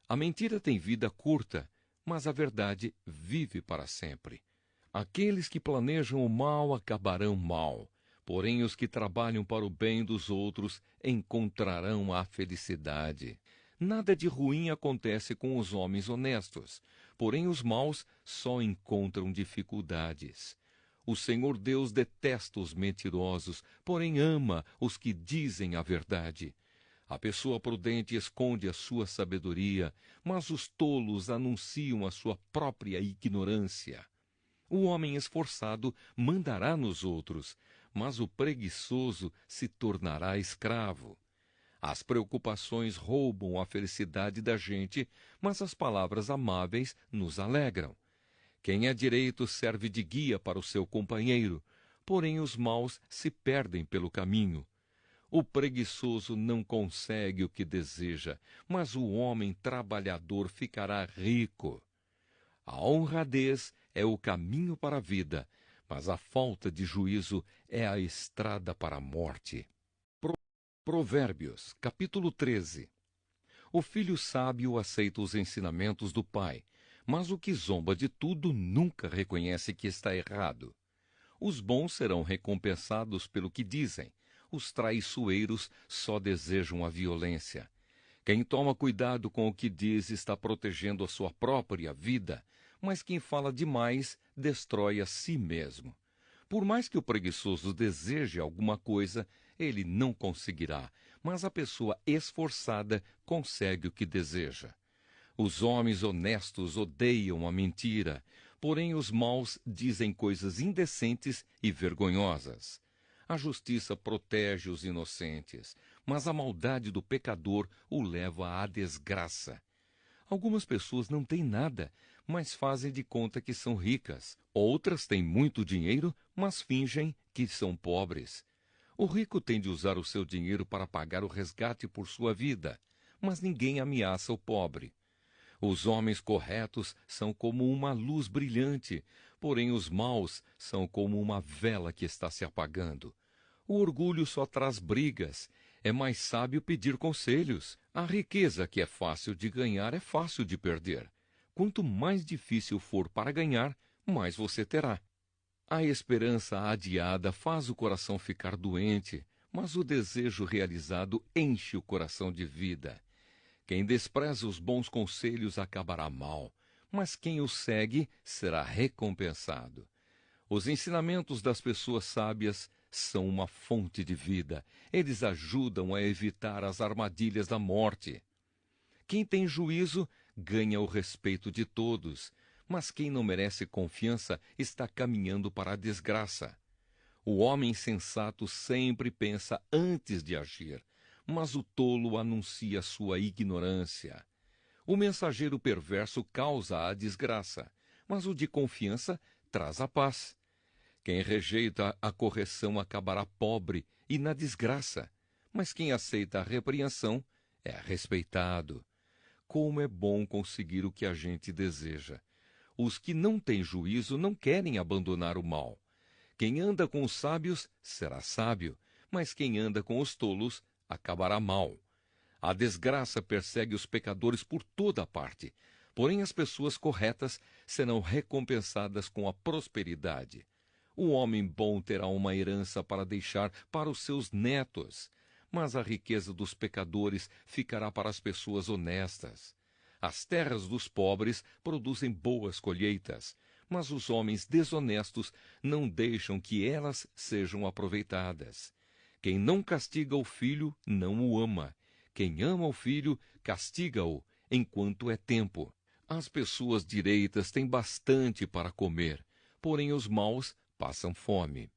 A mentira tem vida curta, mas a verdade vive para sempre. Aqueles que planejam o mal acabarão mal, porém os que trabalham para o bem dos outros encontrarão a felicidade. Nada de ruim acontece com os homens honestos, porém os maus só encontram dificuldades. O Senhor Deus detesta os mentirosos, porém ama os que dizem a verdade. A pessoa prudente esconde a sua sabedoria, mas os tolos anunciam a sua própria ignorância. O homem esforçado mandará nos outros, mas o preguiçoso se tornará escravo. As preocupações roubam a felicidade da gente, mas as palavras amáveis nos alegram. Quem é direito serve de guia para o seu companheiro, porém os maus se perdem pelo caminho. O preguiçoso não consegue o que deseja, mas o homem trabalhador ficará rico. A honradez é o caminho para a vida, mas a falta de juízo é a estrada para a morte. Provérbios, capítulo 13. O filho sábio aceita os ensinamentos do pai, mas o que zomba de tudo nunca reconhece que está errado. Os bons serão recompensados pelo que dizem, os traiçoeiros só desejam a violência. Quem toma cuidado com o que diz está protegendo a sua própria vida, mas quem fala demais destrói a si mesmo. Por mais que o preguiçoso deseje alguma coisa, ele não conseguirá, mas a pessoa esforçada consegue o que deseja. Os homens honestos odeiam a mentira, porém os maus dizem coisas indecentes e vergonhosas. A justiça protege os inocentes, mas a maldade do pecador o leva à desgraça. Algumas pessoas não têm nada, mas fazem de conta que são ricas. Outras têm muito dinheiro, mas fingem que são pobres. O rico tem de usar o seu dinheiro para pagar o resgate por sua vida, mas ninguém ameaça o pobre. Os homens corretos são como uma luz brilhante, porém os maus são como uma vela que está se apagando. O orgulho só traz brigas. É mais sábio pedir conselhos. A riqueza que é fácil de ganhar é fácil de perder. Quanto mais difícil for para ganhar, mais você terá. A esperança adiada faz o coração ficar doente, mas o desejo realizado enche o coração de vida. Quem despreza os bons conselhos acabará mal, mas quem os segue será recompensado. Os ensinamentos das pessoas sábias são uma fonte de vida. Eles ajudam a evitar as armadilhas da morte. Quem tem juízo ganha o respeito de todos, mas quem não merece confiança está caminhando para a desgraça. O homem sensato sempre pensa antes de agir, mas o tolo anuncia sua ignorância. O mensageiro perverso causa a desgraça, mas o de confiança traz a paz. Quem rejeita a correção acabará pobre e na desgraça, mas quem aceita a repreensão é respeitado. Como é bom conseguir o que a gente deseja. Os que não têm juízo não querem abandonar o mal. Quem anda com os sábios será sábio, mas quem anda com os tolos acabará mal. A desgraça persegue os pecadores por toda parte, porém as pessoas corretas serão recompensadas com a prosperidade. O homem bom terá uma herança para deixar para os seus netos, mas a riqueza dos pecadores ficará para as pessoas honestas. As terras dos pobres produzem boas colheitas, mas os homens desonestos não deixam que elas sejam aproveitadas. Quem não castiga o filho não o ama. Quem ama o filho, castiga-o enquanto é tempo. As pessoas direitas têm bastante para comer, porém os maus passam fome.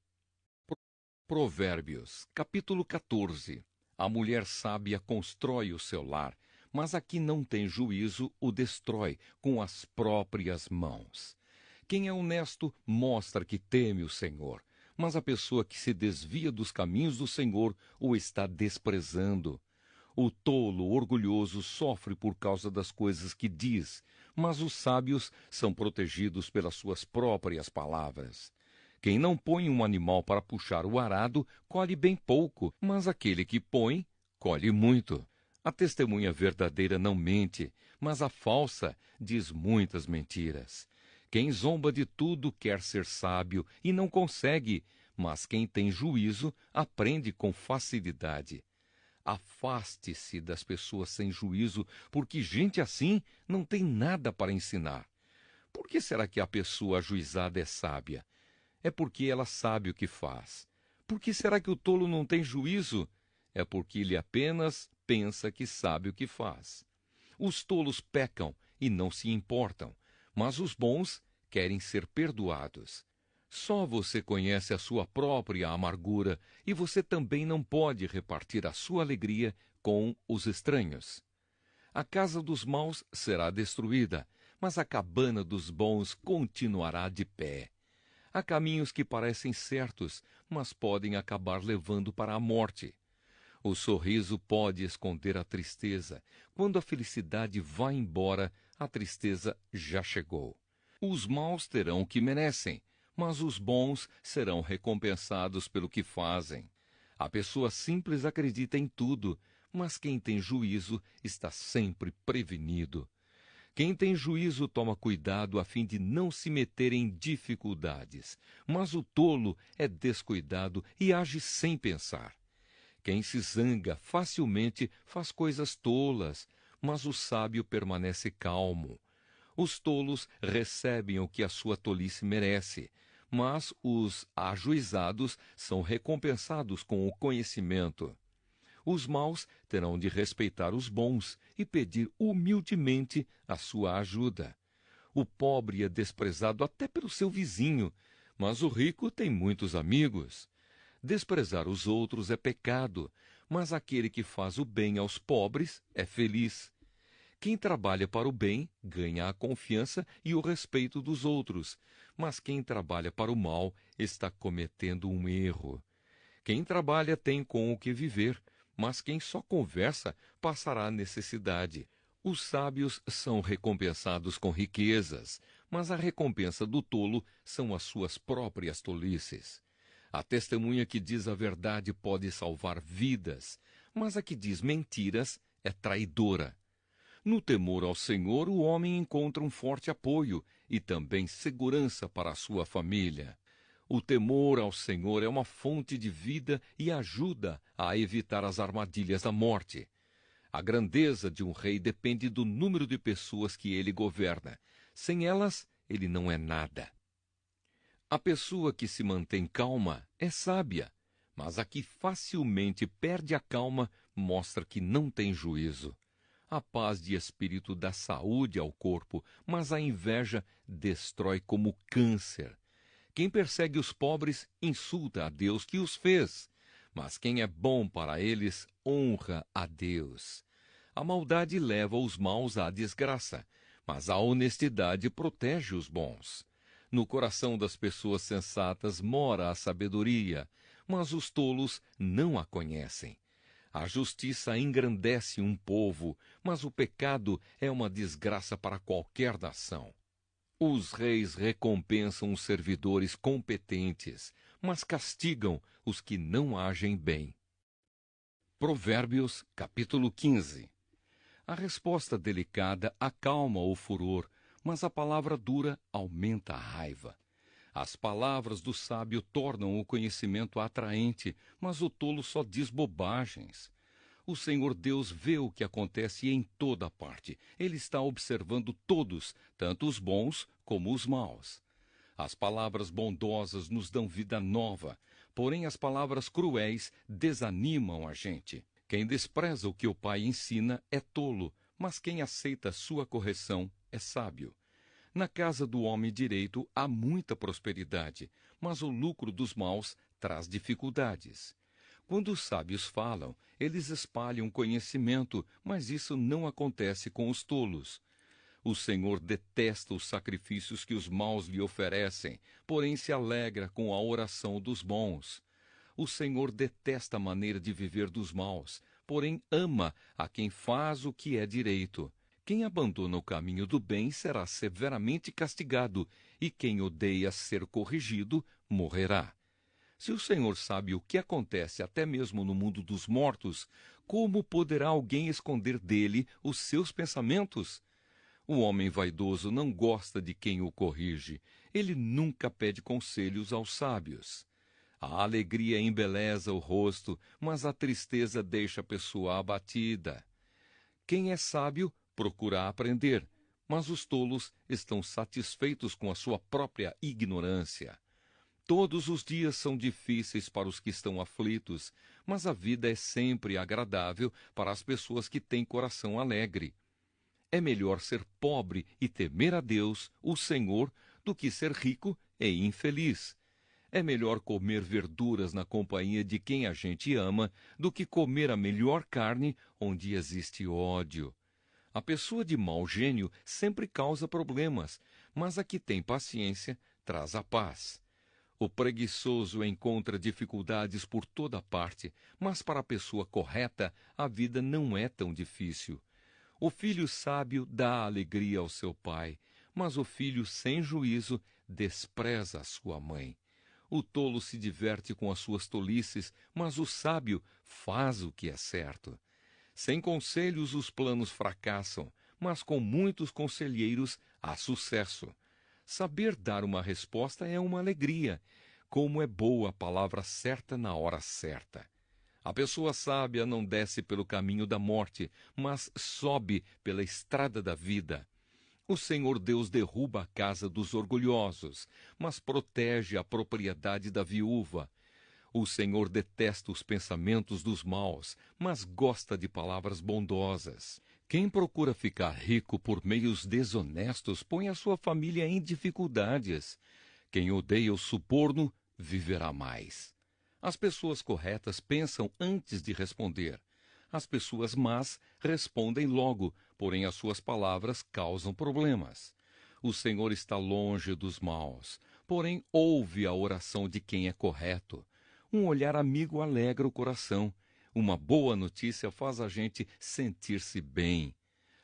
Provérbios, capítulo 14. A mulher sábia constrói o seu lar, mas a que não tem juízo o destrói com as próprias mãos. Quem é honesto mostra que teme o Senhor, mas a pessoa que se desvia dos caminhos do Senhor o está desprezando. O tolo orgulhoso sofre por causa das coisas que diz, mas os sábios são protegidos pelas suas próprias palavras. Quem não põe um animal para puxar o arado, colhe bem pouco, mas aquele que põe, colhe muito. A testemunha verdadeira não mente, mas a falsa diz muitas mentiras. Quem zomba de tudo quer ser sábio e não consegue, mas quem tem juízo aprende com facilidade. Afaste-se das pessoas sem juízo, porque gente assim não tem nada para ensinar. Por que será que a pessoa ajuizada é sábia? É porque ela sabe o que faz. Por que será que o tolo não tem juízo? É porque ele apenas pensa que sabe o que faz. Os tolos pecam e não se importam, mas os bons querem ser perdoados. Só você conhece a sua própria amargura e você também não pode repartir a sua alegria com os estranhos. A casa dos maus será destruída, mas a cabana dos bons continuará de pé. Há caminhos que parecem certos, mas podem acabar levando para a morte. O sorriso pode esconder a tristeza. Quando a felicidade vai embora, a tristeza já chegou. Os maus terão o que merecem, mas os bons serão recompensados pelo que fazem. A pessoa simples acredita em tudo, mas quem tem juízo está sempre prevenido. Quem tem juízo toma cuidado a fim de não se meter em dificuldades, mas o tolo é descuidado e age sem pensar. Quem se zanga facilmente faz coisas tolas, mas o sábio permanece calmo. Os tolos recebem o que a sua tolice merece, mas os ajuizados são recompensados com o conhecimento. Os maus terão de respeitar os bons e pedir humildemente a sua ajuda. O pobre é desprezado até pelo seu vizinho, mas o rico tem muitos amigos. Desprezar os outros é pecado, mas aquele que faz o bem aos pobres é feliz. Quem trabalha para o bem ganha a confiança e o respeito dos outros, mas quem trabalha para o mal está cometendo um erro. Quem trabalha tem com o que viver, mas quem só conversa passará necessidade. Os sábios são recompensados com riquezas, mas a recompensa do tolo são as suas próprias tolices. A testemunha que diz a verdade pode salvar vidas, mas a que diz mentiras é traidora. No temor ao Senhor, o homem encontra um forte apoio e também segurança para a sua família. O temor ao Senhor é uma fonte de vida e ajuda a evitar as armadilhas da morte. A grandeza de um rei depende do número de pessoas que ele governa. Sem elas, ele não é nada. A pessoa que se mantém calma é sábia, mas a que facilmente perde a calma mostra que não tem juízo. A paz de espírito dá saúde ao corpo, mas a inveja destrói como câncer. Quem persegue os pobres insulta a Deus que os fez, mas quem é bom para eles honra a Deus. A maldade leva os maus à desgraça, mas a honestidade protege os bons. No coração das pessoas sensatas mora a sabedoria, mas os tolos não a conhecem. A justiça engrandece um povo, mas o pecado é uma desgraça para qualquer nação. Os reis recompensam os servidores competentes, mas castigam os que não agem bem. Provérbios, capítulo 15. A resposta delicada acalma o furor, mas a palavra dura aumenta a raiva. As palavras do sábio tornam o conhecimento atraente, mas o tolo só diz bobagens. O Senhor Deus vê o que acontece em toda parte. Ele está observando todos, tanto os bons como os maus. As palavras bondosas nos dão vida nova, porém as palavras cruéis desanimam a gente. Quem despreza o que o pai ensina é tolo, mas quem aceita sua correção é sábio. Na casa do homem direito há muita prosperidade, mas o lucro dos maus traz dificuldades. Quando os sábios falam, eles espalham conhecimento, mas isso não acontece com os tolos. O Senhor detesta os sacrifícios que os maus lhe oferecem, porém se alegra com a oração dos bons. O Senhor detesta a maneira de viver dos maus, porém ama a quem faz o que é direito. Quem abandona o caminho do bem será severamente castigado, e quem odeia ser corrigido morrerá. Se o Senhor sabe o que acontece até mesmo no mundo dos mortos, como poderá alguém esconder dele os seus pensamentos? O homem vaidoso não gosta de quem o corrige. Ele nunca pede conselhos aos sábios. A alegria embeleza o rosto, mas a tristeza deixa a pessoa abatida. Quem é sábio procura aprender, mas os tolos estão satisfeitos com a sua própria ignorância. Todos os dias são difíceis para os que estão aflitos, mas a vida é sempre agradável para as pessoas que têm coração alegre. É melhor ser pobre e temer a Deus, o Senhor, do que ser rico e infeliz. É melhor comer verduras na companhia de quem a gente ama do que comer a melhor carne onde existe ódio. A pessoa de mau gênio sempre causa problemas, mas a que tem paciência traz a paz. O preguiçoso encontra dificuldades por toda parte, mas para a pessoa correta a vida não é tão difícil. O filho sábio dá alegria ao seu pai, mas o filho sem juízo despreza a sua mãe. O tolo se diverte com as suas tolices, mas o sábio faz o que é certo. Sem conselhos os planos fracassam, mas com muitos conselheiros há sucesso. Saber dar uma resposta é uma alegria. Como é boa a palavra certa na hora certa. A pessoa sábia não desce pelo caminho da morte, mas sobe pela estrada da vida. O Senhor Deus derruba a casa dos orgulhosos, mas protege a propriedade da viúva. O Senhor detesta os pensamentos dos maus, mas gosta de palavras bondosas. Quem procura ficar rico por meios desonestos põe a sua família em dificuldades. Quem odeia o suborno viverá mais. As pessoas corretas pensam antes de responder. As pessoas más respondem logo, porém as suas palavras causam problemas. O Senhor está longe dos maus, porém ouve a oração de quem é correto. Um olhar amigo alegra o coração. Uma boa notícia faz a gente sentir-se bem.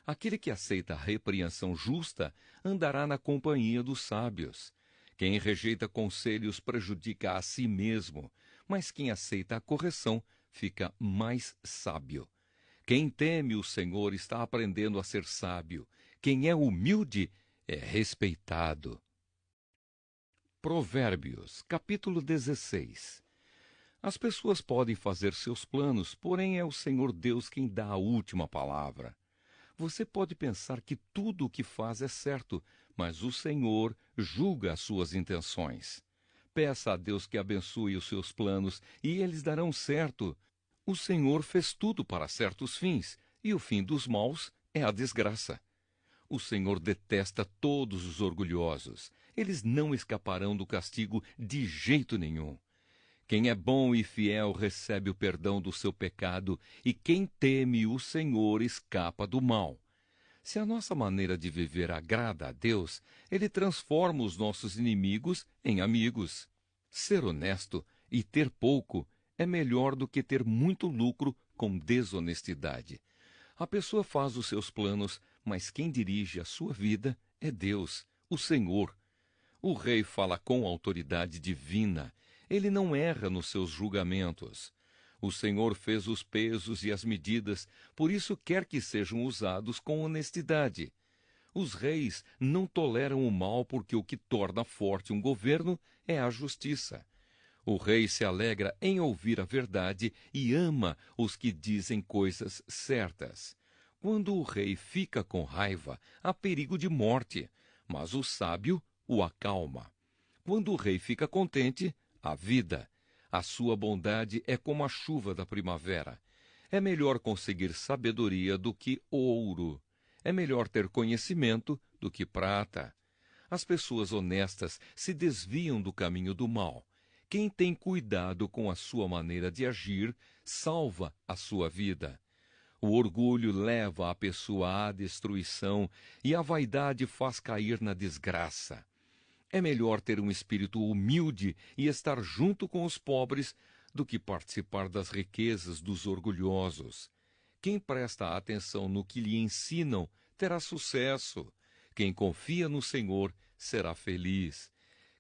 Aquele que aceita a repreensão justa andará na companhia dos sábios. Quem rejeita conselhos prejudica a si mesmo, mas quem aceita a correção fica mais sábio. Quem teme o Senhor está aprendendo a ser sábio. Quem é humilde é respeitado. Provérbios, capítulo 16. As pessoas podem fazer seus planos, porém é o Senhor Deus quem dá a última palavra. Você pode pensar que tudo o que faz é certo, mas o Senhor julga as suas intenções. Peça a Deus que abençoe os seus planos e eles darão certo. O Senhor fez tudo para certos fins, e o fim dos maus é a desgraça. O Senhor detesta todos os orgulhosos. Eles não escaparão do castigo de jeito nenhum. Quem é bom e fiel recebe o perdão do seu pecado, e quem teme o Senhor escapa do mal. Se a nossa maneira de viver agrada a Deus, Ele transforma os nossos inimigos em amigos. Ser honesto e ter pouco é melhor do que ter muito lucro com desonestidade. A pessoa faz os seus planos, mas quem dirige a sua vida é Deus, o Senhor. O rei fala com autoridade divina. Ele não erra nos seus julgamentos. O Senhor fez os pesos e as medidas, por isso quer que sejam usados com honestidade. Os reis não toleram o mal porque o que torna forte um governo é a justiça. O rei se alegra em ouvir a verdade e ama os que dizem coisas certas. Quando o rei fica com raiva, há perigo de morte, mas o sábio o acalma. Quando o rei fica contente, há vida. A sua bondade é como a chuva da primavera. É melhor conseguir sabedoria do que ouro. É melhor ter conhecimento do que prata. As pessoas honestas se desviam do caminho do mal. Quem tem cuidado com a sua maneira de agir, salva a sua vida. O orgulho leva a pessoa à destruição e a vaidade faz cair na desgraça. É melhor ter um espírito humilde e estar junto com os pobres do que participar das riquezas dos orgulhosos. Quem presta atenção no que lhe ensinam terá sucesso. Quem confia no Senhor será feliz.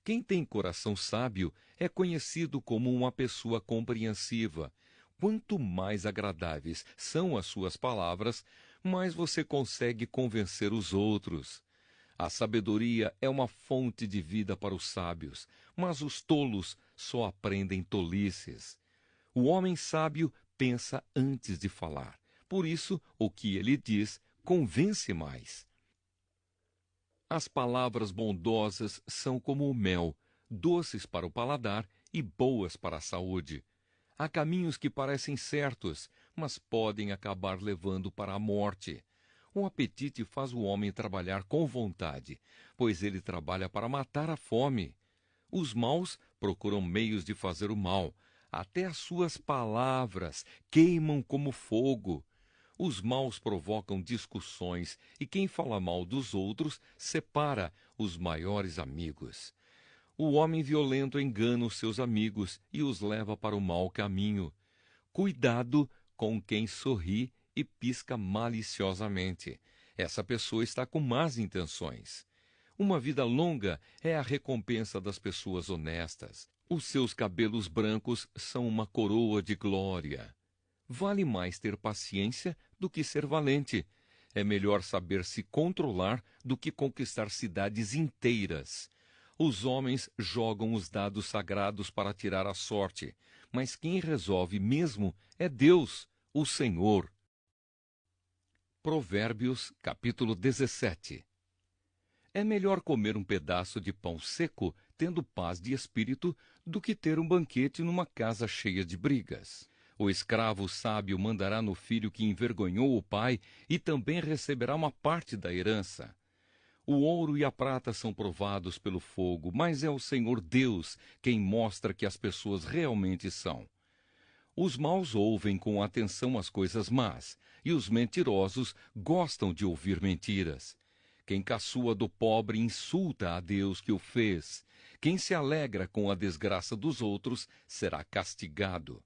Quem tem coração sábio é conhecido como uma pessoa compreensiva. Quanto mais agradáveis são as suas palavras, mais você consegue convencer os outros. A sabedoria é uma fonte de vida para os sábios, mas os tolos só aprendem tolices. O homem sábio pensa antes de falar. Por isso, o que ele diz convence mais. As palavras bondosas são como o mel, doces para o paladar e boas para a saúde. Há caminhos que parecem certos, mas podem acabar levando para a morte. O apetite faz o homem trabalhar com vontade, pois ele trabalha para matar a fome. Os maus procuram meios de fazer o mal. Até as suas palavras queimam como fogo. Os maus provocam discussões, e quem fala mal dos outros separa os maiores amigos. O homem violento engana os seus amigos e os leva para o mau caminho. Cuidado com quem sorri e pisca maliciosamente. Essa pessoa está com más intenções. Uma vida longa é a recompensa das pessoas honestas. Os seus cabelos brancos são uma coroa de glória. Vale mais ter paciência do que ser valente. É melhor saber se controlar do que conquistar cidades inteiras. Os homens jogam os dados sagrados para tirar a sorte, mas quem resolve mesmo é Deus, o Senhor. Provérbios, capítulo 17. É melhor comer um pedaço de pão seco, tendo paz de espírito, do que ter um banquete numa casa cheia de brigas. O escravo sábio mandará no filho que envergonhou o pai e também receberá uma parte da herança. O ouro e a prata são provados pelo fogo, mas é o Senhor Deus quem mostra que as pessoas realmente são. Os maus ouvem com atenção as coisas más, e os mentirosos gostam de ouvir mentiras. Quem caçoa do pobre insulta a Deus que o fez. Quem se alegra com a desgraça dos outros será castigado.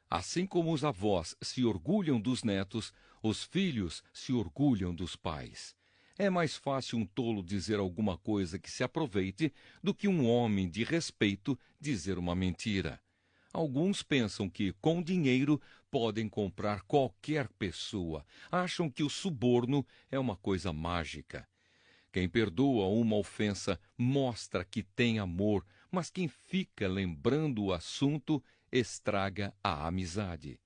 Assim como os avós se orgulham dos netos, os filhos se orgulham dos pais. É mais fácil um tolo dizer alguma coisa que se aproveite do que um homem de respeito dizer uma mentira. Alguns pensam que, com dinheiro, podem comprar qualquer pessoa. Acham que o suborno é uma coisa mágica. Quem perdoa uma ofensa mostra que tem amor, mas quem fica lembrando o assunto estraga a amizade.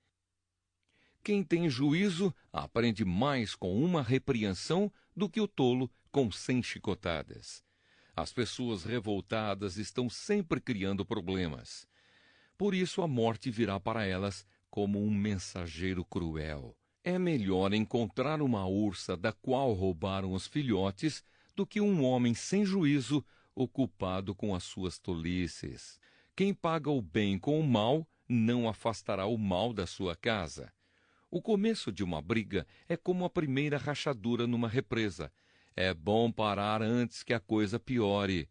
Quem tem juízo aprende mais com uma repreensão do que o tolo com 100 chicotadas. As pessoas revoltadas estão sempre criando problemas. Por isso a morte virá para elas como um mensageiro cruel. É melhor encontrar uma ursa da qual roubaram os filhotes do que um homem sem juízo ocupado com as suas tolices. Quem paga o bem com o mal não afastará o mal da sua casa. O começo de uma briga é como a primeira rachadura numa represa. É bom parar antes que a coisa piore.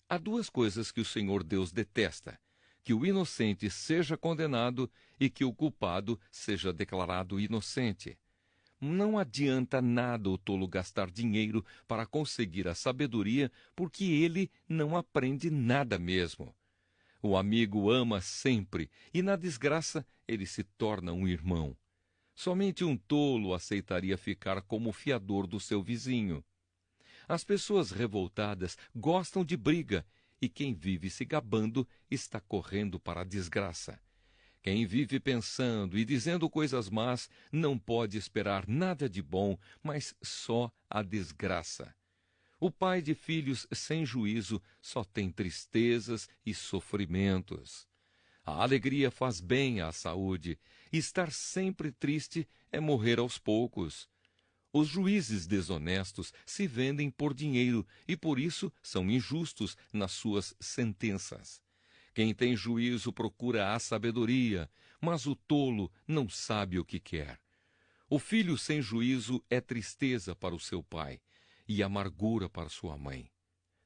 Há duas coisas que o Senhor Deus detesta: que o inocente seja condenado e que o culpado seja declarado inocente. Não adianta nada o tolo gastar dinheiro para conseguir a sabedoria, porque ele não aprende nada mesmo. O amigo ama sempre, e na desgraça ele se torna um irmão. Somente um tolo aceitaria ficar como fiador do seu vizinho. As pessoas revoltadas gostam de briga, e quem vive se gabando está correndo para a desgraça. Quem vive pensando e dizendo coisas más não pode esperar nada de bom, mas só a desgraça. O pai de filhos sem juízo só tem tristezas e sofrimentos. A alegria faz bem à saúde. Estar sempre triste é morrer aos poucos. Os juízes desonestos se vendem por dinheiro e por isso são injustos nas suas sentenças. Quem tem juízo procura a sabedoria, mas o tolo não sabe o que quer. O filho sem juízo é tristeza para o seu pai e amargura para sua mãe.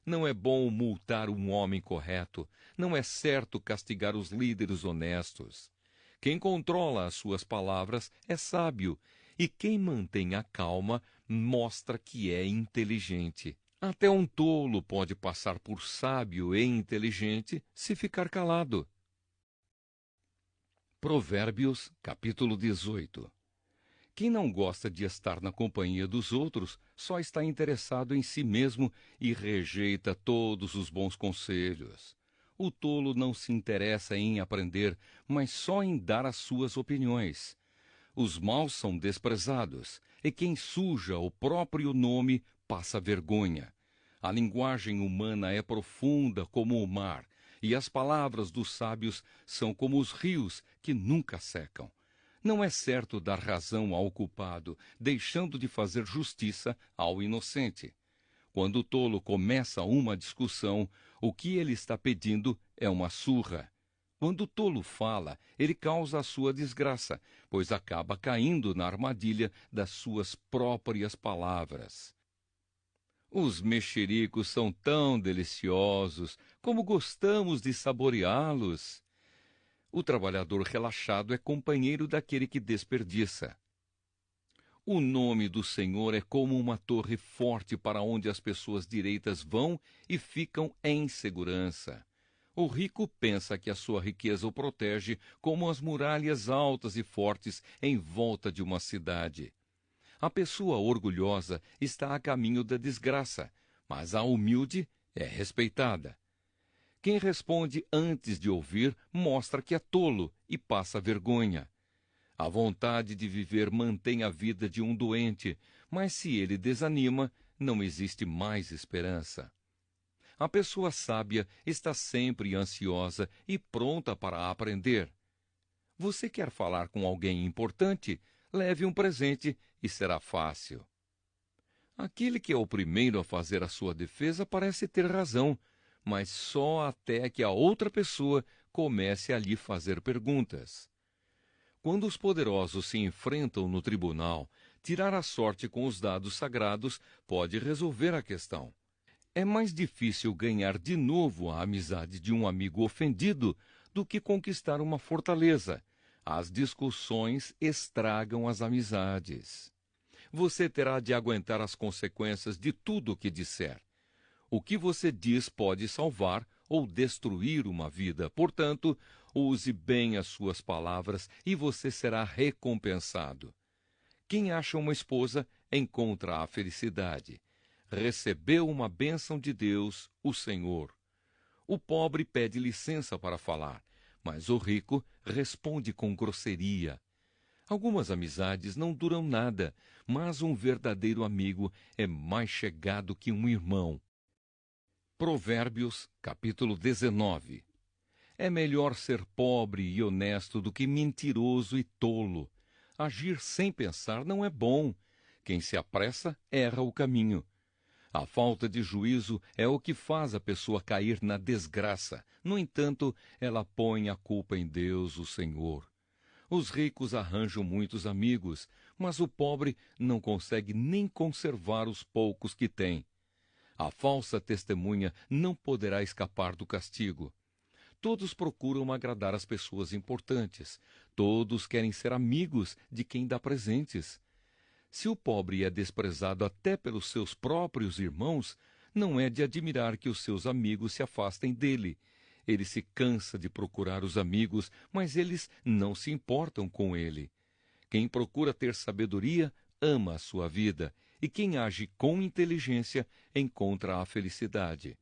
Não é bom multar um homem correto, não é certo castigar os líderes honestos. Quem controla as suas palavras é sábio, e quem mantém a calma mostra que é inteligente. Até um tolo pode passar por sábio e inteligente se ficar calado. Provérbios, capítulo 18. Quem não gosta de estar na companhia dos outros só está interessado em si mesmo e rejeita todos os bons conselhos. O tolo não se interessa em aprender, mas só em dar as suas opiniões. Os maus são desprezados, e quem suja o próprio nome passa vergonha. A linguagem humana é profunda como o mar, e as palavras dos sábios são como os rios que nunca secam. Não é certo dar razão ao culpado, deixando de fazer justiça ao inocente. Quando o tolo começa uma discussão, o que ele está pedindo é uma surra. Quando o tolo fala, ele causa a sua desgraça, pois acaba caindo na armadilha das suas próprias palavras. Os mexericos são tão deliciosos, como gostamos de saboreá-los. O trabalhador relaxado é companheiro daquele que desperdiça. O nome do Senhor é como uma torre forte para onde as pessoas direitas vão e ficam em segurança. O rico pensa que a sua riqueza o protege como as muralhas altas e fortes em volta de uma cidade. A pessoa orgulhosa está a caminho da desgraça, mas a humilde é respeitada. Quem responde antes de ouvir mostra que é tolo e passa vergonha. A vontade de viver mantém a vida de um doente, mas se ele desanima, não existe mais esperança. A pessoa sábia está sempre ansiosa e pronta para aprender. Você quer falar com alguém importante? Leve um presente e será fácil. Aquele que é o primeiro a fazer a sua defesa parece ter razão, mas só até que a outra pessoa comece a lhe fazer perguntas. Quando os poderosos se enfrentam no tribunal, tirar a sorte com os dados sagrados pode resolver a questão. É mais difícil ganhar de novo a amizade de um amigo ofendido do que conquistar uma fortaleza. As discussões estragam as amizades. Você terá de aguentar as consequências de tudo o que disser. O que você diz pode salvar ou destruir uma vida. Portanto, use bem as suas palavras e você será recompensado. Quem acha uma esposa encontra a felicidade. Recebeu uma bênção de Deus, o Senhor. O pobre pede licença para falar, mas o rico responde com grosseria. Algumas amizades não duram nada, mas um verdadeiro amigo é mais chegado que um irmão. Provérbios, capítulo 19. É melhor ser pobre e honesto do que mentiroso e tolo. Agir sem pensar não é bom. Quem se apressa erra o caminho. A falta de juízo é o que faz a pessoa cair na desgraça. No entanto, ela põe a culpa em Deus, o Senhor. Os ricos arranjam muitos amigos, mas o pobre não consegue nem conservar os poucos que tem. A falsa testemunha não poderá escapar do castigo. Todos procuram agradar as pessoas importantes. Todos querem ser amigos de quem dá presentes. Se o pobre é desprezado até pelos seus próprios irmãos, não é de admirar que os seus amigos se afastem dele. Ele se cansa de procurar os amigos, mas eles não se importam com ele. Quem procura ter sabedoria, ama a sua vida, e quem age com inteligência, encontra a felicidade.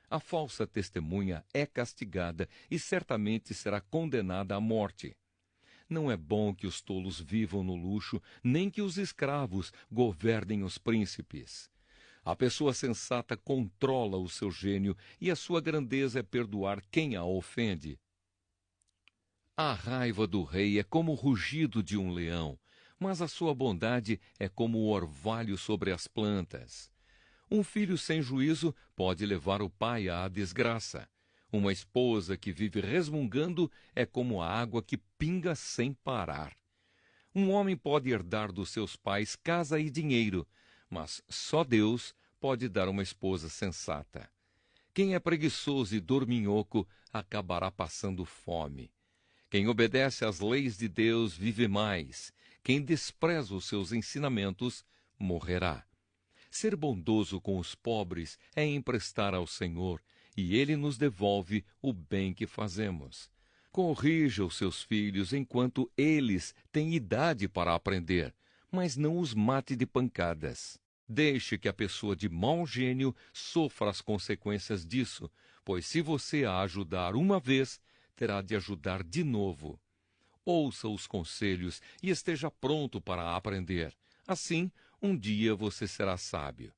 A falsa testemunha é castigada e certamente será condenada à morte. Não é bom que os tolos vivam no luxo, nem que os escravos governem os príncipes. A pessoa sensata controla o seu gênio e a sua grandeza é perdoar quem a ofende. A raiva do rei é como o rugido de um leão, mas a sua bondade é como o orvalho sobre as plantas. Um filho sem juízo pode levar o pai à desgraça. Uma esposa que vive resmungando é como a água que pinga sem parar. Um homem pode herdar dos seus pais casa e dinheiro, mas só Deus pode dar uma esposa sensata. Quem é preguiçoso e dorminhoco acabará passando fome. Quem obedece às leis de Deus vive mais. Quem despreza os seus ensinamentos morrerá. Ser bondoso com os pobres é emprestar ao Senhor, e Ele nos devolve o bem que fazemos. Corrija os seus filhos enquanto eles têm idade para aprender, mas não os mate de pancadas. Deixe que a pessoa de mau gênio sofra as consequências disso, pois se você a ajudar uma vez, terá de ajudar de novo. Ouça os conselhos e esteja pronto para aprender. Assim, um dia você será sábio.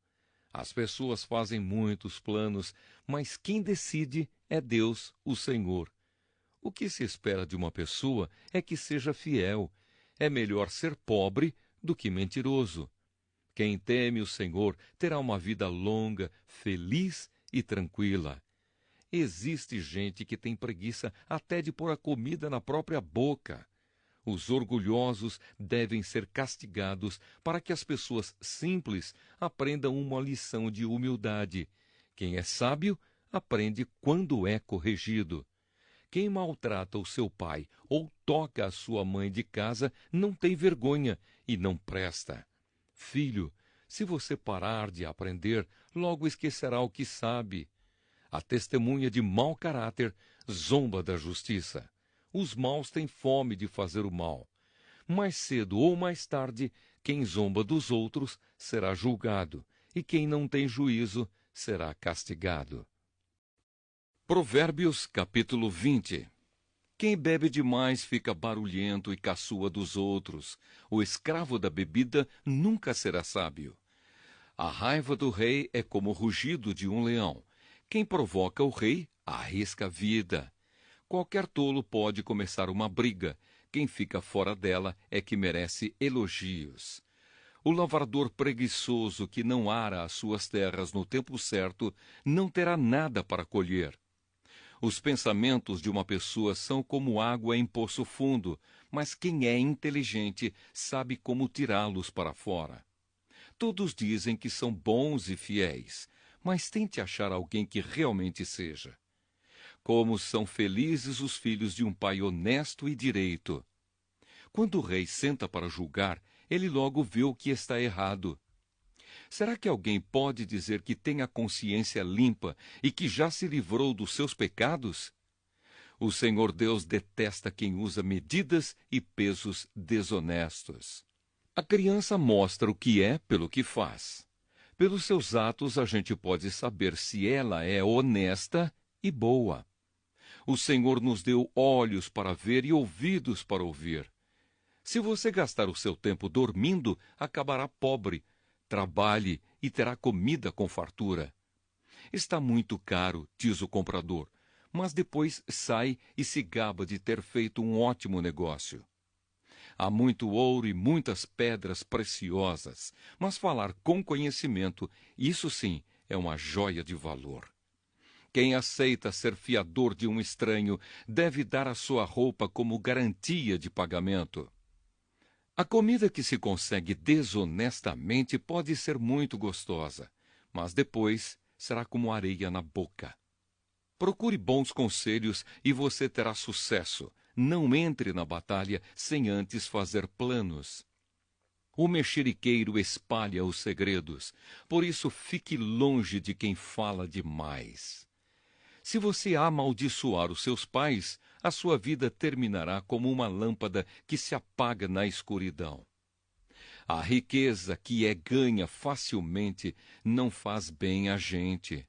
As pessoas fazem muitos planos, mas quem decide é Deus, o Senhor. O que se espera de uma pessoa é que seja fiel. É melhor ser pobre do que mentiroso. Quem teme o Senhor terá uma vida longa, feliz e tranquila. Existe gente que tem preguiça até de pôr a comida na própria boca. Os orgulhosos devem ser castigados para que as pessoas simples aprendam uma lição de humildade. Quem é sábio aprende quando é corrigido. Quem maltrata o seu pai ou toca a sua mãe de casa não tem vergonha e não presta. Filho, se você parar de aprender, logo esquecerá o que sabe. A testemunha de mau caráter zomba da justiça. Os maus têm fome de fazer o mal. Mais cedo ou mais tarde, quem zomba dos outros será julgado, e quem não tem juízo será castigado. Provérbios, capítulo 20. Quem bebe demais fica barulhento e caçoa dos outros. O escravo da bebida nunca será sábio. A raiva do rei é como o rugido de um leão. Quem provoca o rei arrisca a vida. Qualquer tolo pode começar uma briga. Quem fica fora dela é que merece elogios. O lavrador preguiçoso que não ara as suas terras no tempo certo não terá nada para colher. Os pensamentos de uma pessoa são como água em poço fundo, mas quem é inteligente sabe como tirá-los para fora. Todos dizem que são bons e fiéis, mas tente achar alguém que realmente seja. Como são felizes os filhos de um pai honesto e direito. Quando o rei senta para julgar, ele logo vê o que está errado. Será que alguém pode dizer que tem a consciência limpa e que já se livrou dos seus pecados? O Senhor Deus detesta quem usa medidas e pesos desonestos. A criança mostra o que é pelo que faz. Pelos seus atos a gente pode saber se ela é honesta e boa. O Senhor nos deu olhos para ver e ouvidos para ouvir. Se você gastar o seu tempo dormindo, acabará pobre. Trabalhe e terá comida com fartura. Está muito caro, diz o comprador, mas depois sai e se gaba de ter feito um ótimo negócio. Há muito ouro e muitas pedras preciosas, mas falar com conhecimento, isso sim, é uma joia de valor. Quem aceita ser fiador de um estranho deve dar a sua roupa como garantia de pagamento. A comida que se consegue desonestamente pode ser muito gostosa, mas depois será como areia na boca. Procure bons conselhos e você terá sucesso. Não entre na batalha sem antes fazer planos. O mexeriqueiro espalha os segredos, por isso fique longe de quem fala demais. Se você amaldiçoar os seus pais, a sua vida terminará como uma lâmpada que se apaga na escuridão. A riqueza que é ganha facilmente não faz bem a gente.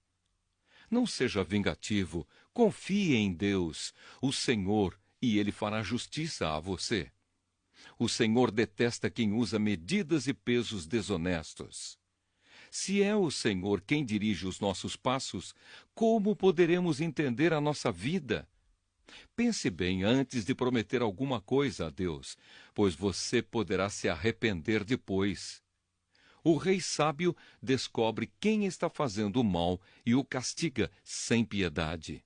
Não seja vingativo, confie em Deus, o Senhor, e Ele fará justiça a você. O Senhor detesta quem usa medidas e pesos desonestos. Se é o Senhor quem dirige os nossos passos, como poderemos entender a nossa vida? Pense bem antes de prometer alguma coisa a Deus, pois você poderá se arrepender depois. O rei sábio descobre quem está fazendo o mal e o castiga sem piedade.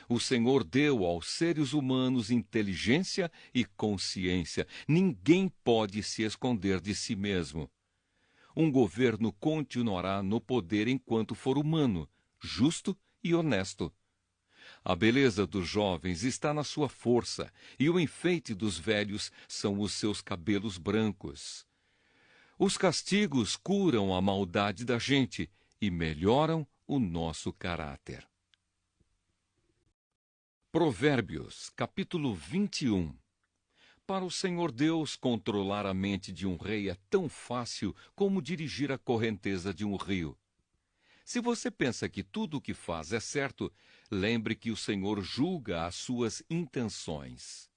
O Senhor deu aos seres humanos inteligência e consciência. Ninguém pode se esconder de si mesmo. Um governo continuará no poder enquanto for humano, justo e honesto. A beleza dos jovens está na sua força, e o enfeite dos velhos são os seus cabelos brancos. Os castigos curam a maldade da gente e melhoram o nosso caráter. Provérbios, capítulo 21. Para o Senhor Deus, controlar a mente de um rei é tão fácil como dirigir a correnteza de um rio. Se você pensa que tudo o que faz é certo, lembre que o Senhor julga as suas intenções.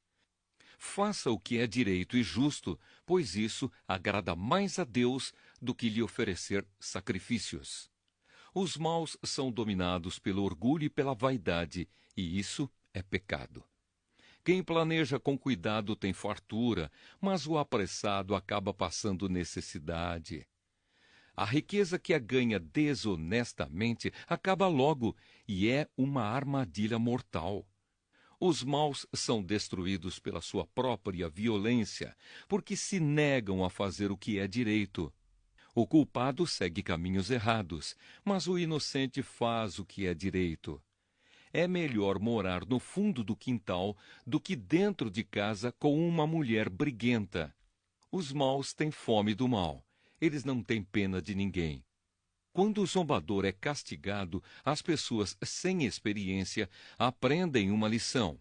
Faça o que é direito e justo, pois isso agrada mais a Deus do que lhe oferecer sacrifícios. Os maus são dominados pelo orgulho e pela vaidade, e isso é pecado. Quem planeja com cuidado tem fartura, mas o apressado acaba passando necessidade. A riqueza que a ganha desonestamente acaba logo e é uma armadilha mortal. Os maus são destruídos pela sua própria violência, porque se negam a fazer o que é direito. O culpado segue caminhos errados, mas o inocente faz o que é direito. É melhor morar no fundo do quintal do que dentro de casa com uma mulher briguenta. Os maus têm fome do mal. Eles não têm pena de ninguém. Quando o zombador é castigado, as pessoas sem experiência aprendem uma lição.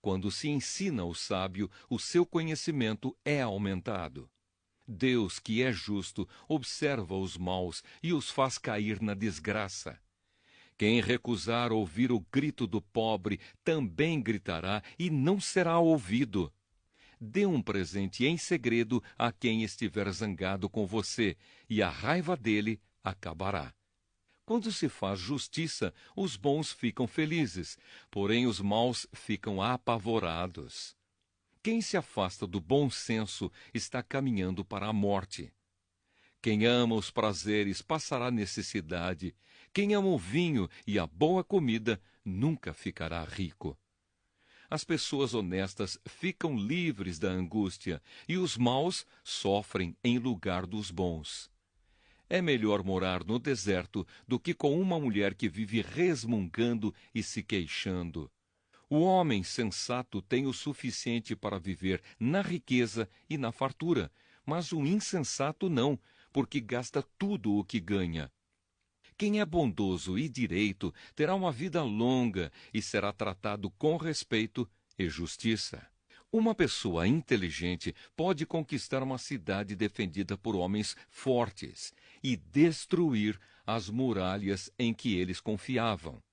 Quando se ensina o sábio, o seu conhecimento é aumentado. Deus, que é justo, observa os maus e os faz cair na desgraça. Quem recusar ouvir o grito do pobre também gritará e não será ouvido. Dê um presente em segredo a quem estiver zangado com você, e a raiva dele acabará. Quando se faz justiça, os bons ficam felizes, porém os maus ficam apavorados. Quem se afasta do bom senso está caminhando para a morte. Quem ama os prazeres passará necessidade. Quem ama o vinho e a boa comida nunca ficará rico. As pessoas honestas ficam livres da angústia, e os maus sofrem em lugar dos bons. É melhor morar no deserto do que com uma mulher que vive resmungando e se queixando. O homem sensato tem o suficiente para viver na riqueza e na fartura, mas o insensato não, porque gasta tudo o que ganha. Quem é bondoso e direito terá uma vida longa e será tratado com respeito e justiça. Uma pessoa inteligente pode conquistar uma cidade defendida por homens fortes e destruir as muralhas em que eles confiavam.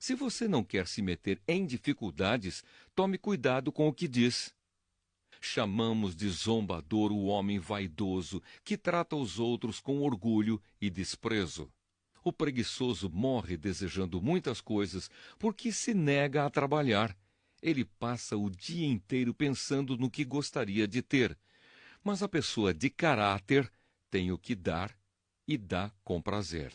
Se você não quer se meter em dificuldades, tome cuidado com o que diz. Chamamos de zombador o homem vaidoso, que trata os outros com orgulho e desprezo. O preguiçoso morre desejando muitas coisas porque se nega a trabalhar. Ele passa o dia inteiro pensando no que gostaria de ter. Mas a pessoa de caráter tem o que dar e dá com prazer.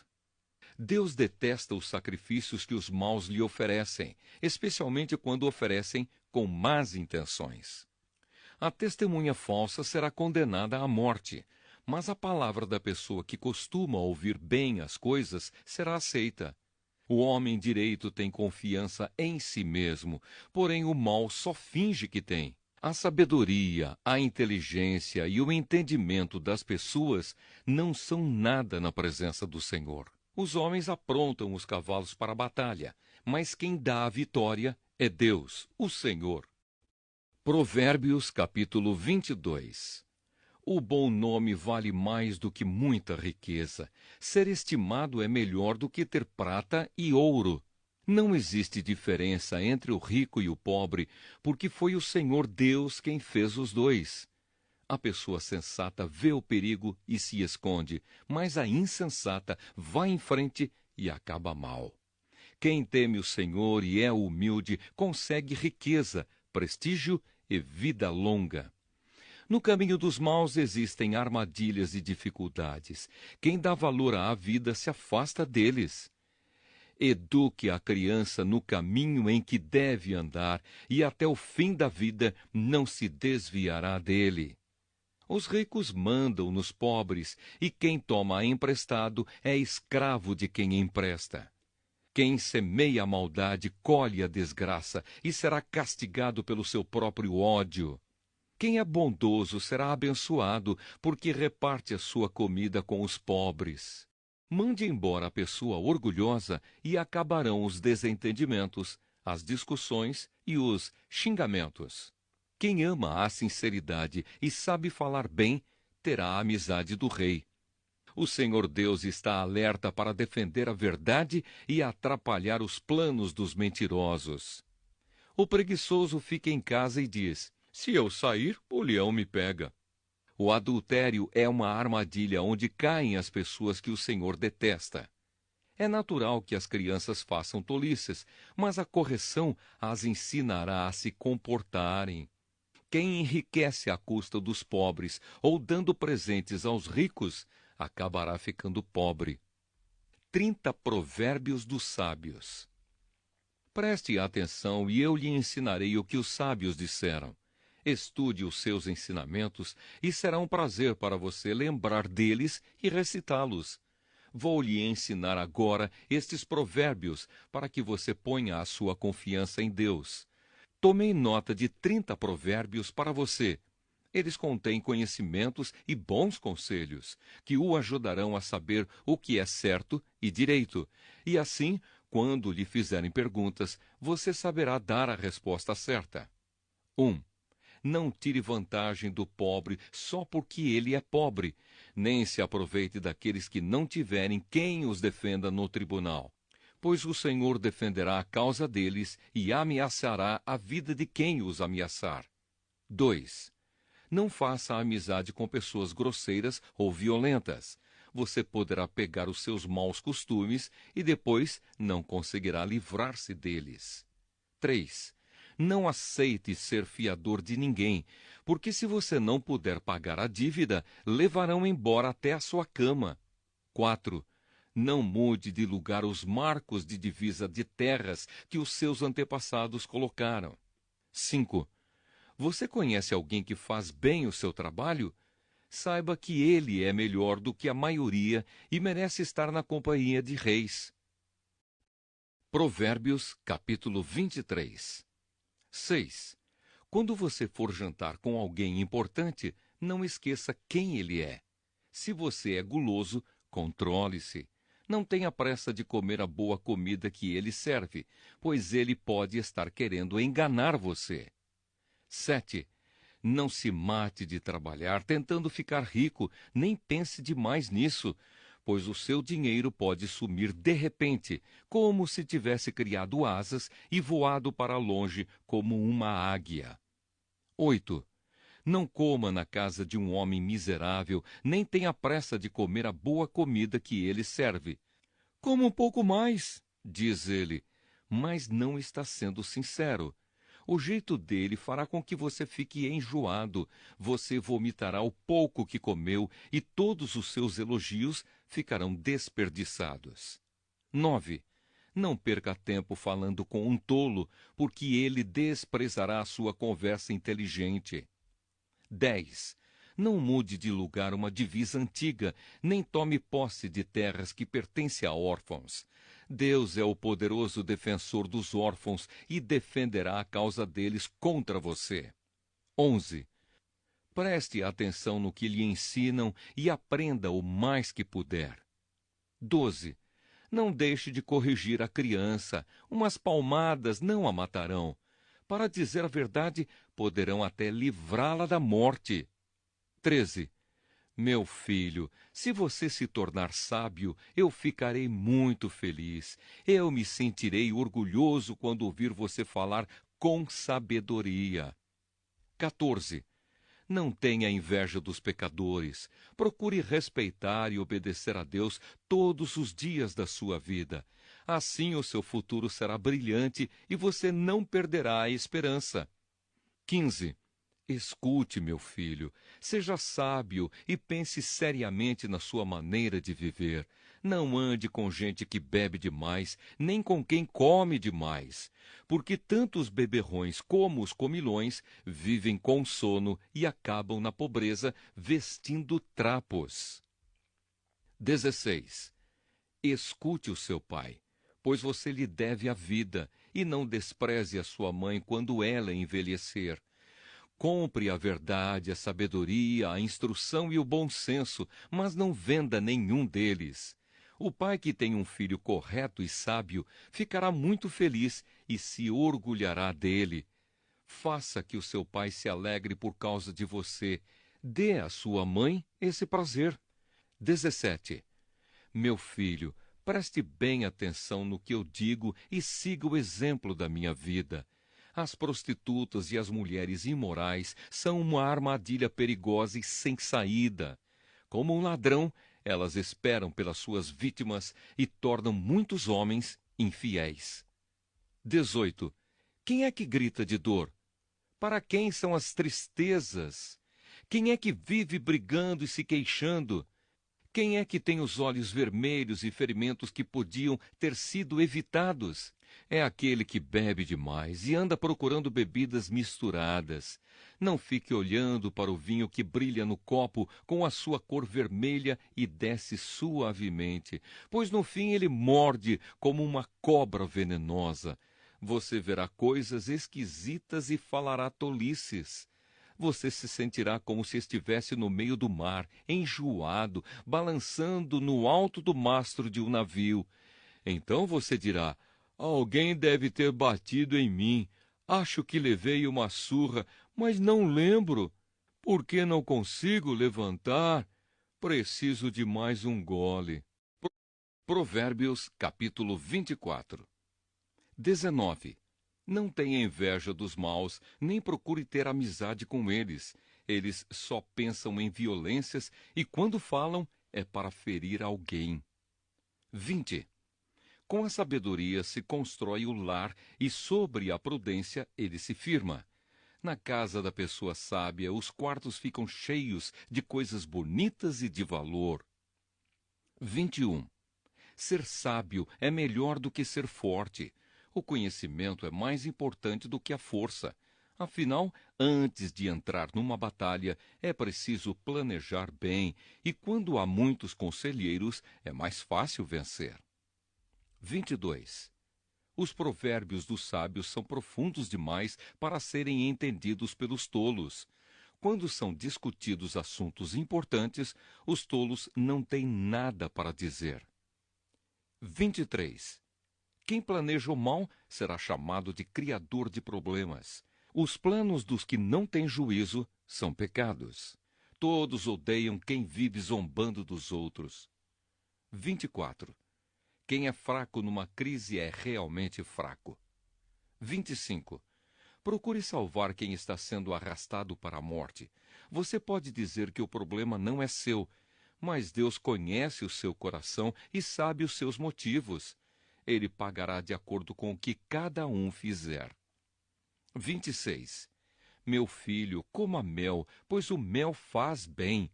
Deus detesta os sacrifícios que os maus lhe oferecem, especialmente quando oferecem com más intenções. A testemunha falsa será condenada à morte, mas a palavra da pessoa que costuma ouvir bem as coisas será aceita. O homem direito tem confiança em si mesmo, porém o mal só finge que tem. A sabedoria, a inteligência e o entendimento das pessoas não são nada na presença do Senhor. Os homens aprontam os cavalos para a batalha, mas quem dá a vitória é Deus, o Senhor. Provérbios capítulo 22. O bom nome vale mais do que muita riqueza. Ser estimado é melhor do que ter prata e ouro. Não existe diferença entre o rico e o pobre, porque foi o Senhor Deus quem fez os dois. A pessoa sensata vê o perigo e se esconde, mas a insensata vai em frente e acaba mal. Quem teme o Senhor e é humilde consegue riqueza, prestígio e vida longa. No caminho dos maus existem armadilhas e dificuldades. Quem dá valor à vida se afasta deles. Eduque a criança no caminho em que deve andar, e até o fim da vida não se desviará dele. Os ricos mandam nos pobres, e quem toma emprestado é escravo de quem empresta. Quem semeia a maldade colhe a desgraça e será castigado pelo seu próprio ódio. Quem é bondoso será abençoado, porque reparte a sua comida com os pobres. Mande embora a pessoa orgulhosa e acabarão os desentendimentos, as discussões e os xingamentos. Quem ama a sinceridade e sabe falar bem, terá a amizade do rei. O Senhor Deus está alerta para defender a verdade e atrapalhar os planos dos mentirosos. O preguiçoso fica em casa e diz: se eu sair, o leão me pega. O adultério é uma armadilha onde caem as pessoas que o Senhor detesta. É natural que as crianças façam tolices, mas a correção as ensinará a se comportarem. Quem enriquece à custa dos pobres ou dando presentes aos ricos, acabará ficando pobre. 30 provérbios dos sábios. Preste atenção e eu lhe ensinarei o que os sábios disseram. Estude os seus ensinamentos e será um prazer para você lembrar deles e recitá-los. Vou lhe ensinar agora estes provérbios para que você ponha a sua confiança em Deus. Tomei nota de 30 provérbios para você. Eles contêm conhecimentos e bons conselhos, que o ajudarão a saber o que é certo e direito. E assim, quando lhe fizerem perguntas, você saberá dar a resposta certa. 1. Não tire vantagem do pobre só porque ele é pobre, nem se aproveite daqueles que não tiverem quem os defenda no tribunal. Pois o Senhor defenderá a causa deles e ameaçará a vida de quem os ameaçar. 2. Não faça amizade com pessoas grosseiras ou violentas. Você poderá pegar os seus maus costumes e depois não conseguirá livrar-se deles. 3. Não aceite ser fiador de ninguém, porque se você não puder pagar a dívida, levarão embora até a sua cama. 4. Não mude de lugar os marcos de divisa de terras que os seus antepassados colocaram. 5. Você conhece alguém que faz bem o seu trabalho? Saiba que ele é melhor do que a maioria e merece estar na companhia de reis. Provérbios, capítulo 23. 6. Quando você for jantar com alguém importante, não esqueça quem ele é. Se você é guloso, controle-se. Não tenha pressa de comer a boa comida que ele serve, pois ele pode estar querendo enganar você. 7. Não se mate de trabalhar tentando ficar rico, nem pense demais nisso, pois o seu dinheiro pode sumir de repente, como se tivesse criado asas e voado para longe como uma águia. 8. Não coma na casa de um homem miserável, nem tenha pressa de comer a boa comida que ele serve. Coma um pouco mais, diz ele, mas não está sendo sincero. O jeito dele fará com que você fique enjoado, você vomitará o pouco que comeu e todos os seus elogios ficarão desperdiçados. 9. Não perca tempo falando com um tolo, porque ele desprezará a sua conversa inteligente. 10. Não mude de lugar uma divisa antiga, nem tome posse de terras que pertencem a órfãos. Deus é o poderoso defensor dos órfãos e defenderá a causa deles contra você. 11. Preste atenção no que lhe ensinam e aprenda o mais que puder. 12. Não deixe de corrigir a criança. Umas palmadas não a matarão. Para dizer a verdade, poderão até livrá-la da morte. 13. Meu filho, se você se tornar sábio, eu ficarei muito feliz. Eu me sentirei orgulhoso quando ouvir você falar com sabedoria. 14. Não tenha inveja dos pecadores. Procure respeitar e obedecer a Deus todos os dias da sua vida. Assim o seu futuro será brilhante e você não perderá a esperança. 15. Escute, meu filho, seja sábio e pense seriamente na sua maneira de viver. Não ande com gente que bebe demais, nem com quem come demais, porque tanto os beberrões como os comilões vivem com sono e acabam na pobreza vestindo trapos. 16. Escute o seu pai, pois você lhe deve a vida, e não despreze a sua mãe quando ela envelhecer. Compre a verdade, a sabedoria, a instrução e o bom senso, mas não venda nenhum deles. O pai que tem um filho correto e sábio ficará muito feliz e se orgulhará dele. Faça que o seu pai se alegre por causa de você. Dê à sua mãe esse prazer. 17. Meu filho, preste bem atenção no que eu digo e siga o exemplo da minha vida. As prostitutas e as mulheres imorais são uma armadilha perigosa e sem saída. Como um ladrão, elas esperam pelas suas vítimas e tornam muitos homens infiéis. 18. Quem é que grita de dor? Para quem são as tristezas? Quem é que vive brigando e se queixando? Quem é que tem os olhos vermelhos e ferimentos que podiam ter sido evitados? É aquele que bebe demais e anda procurando bebidas misturadas. Não fique olhando para o vinho que brilha no copo com a sua cor vermelha e desce suavemente, pois no fim ele morde como uma cobra venenosa. Você verá coisas esquisitas e falará tolices. Você se sentirá como se estivesse no meio do mar, enjoado, balançando no alto do mastro de um navio. Então você dirá: alguém deve ter batido em mim. Acho que levei uma surra, mas não lembro. Por que não consigo levantar? Preciso de mais um gole. Provérbios, capítulo 24. 19. Não tenha inveja dos maus, nem procure ter amizade com eles. Eles só pensam em violências e, quando falam, é para ferir alguém. 20. Com a sabedoria se constrói o lar e sobre a prudência ele se firma. Na casa da pessoa sábia, os quartos ficam cheios de coisas bonitas e de valor. 21. Ser sábio é melhor do que ser forte. O conhecimento é mais importante do que a força. Afinal, antes de entrar numa batalha, é preciso planejar bem, e quando há muitos conselheiros, é mais fácil vencer. 22. Os provérbios dos sábios são profundos demais para serem entendidos pelos tolos. Quando são discutidos assuntos importantes, os tolos não têm nada para dizer. 23. Quem planeja o mal será chamado de criador de problemas. Os planos dos que não têm juízo são pecados. Todos odeiam quem vive zombando dos outros. 24. Quem é fraco numa crise é realmente fraco. 25. Procure salvar quem está sendo arrastado para a morte. Você pode dizer que o problema não é seu, mas Deus conhece o seu coração e sabe os seus motivos. Ele pagará de acordo com o que cada um fizer. 26. Meu filho, coma mel, pois o mel faz bem.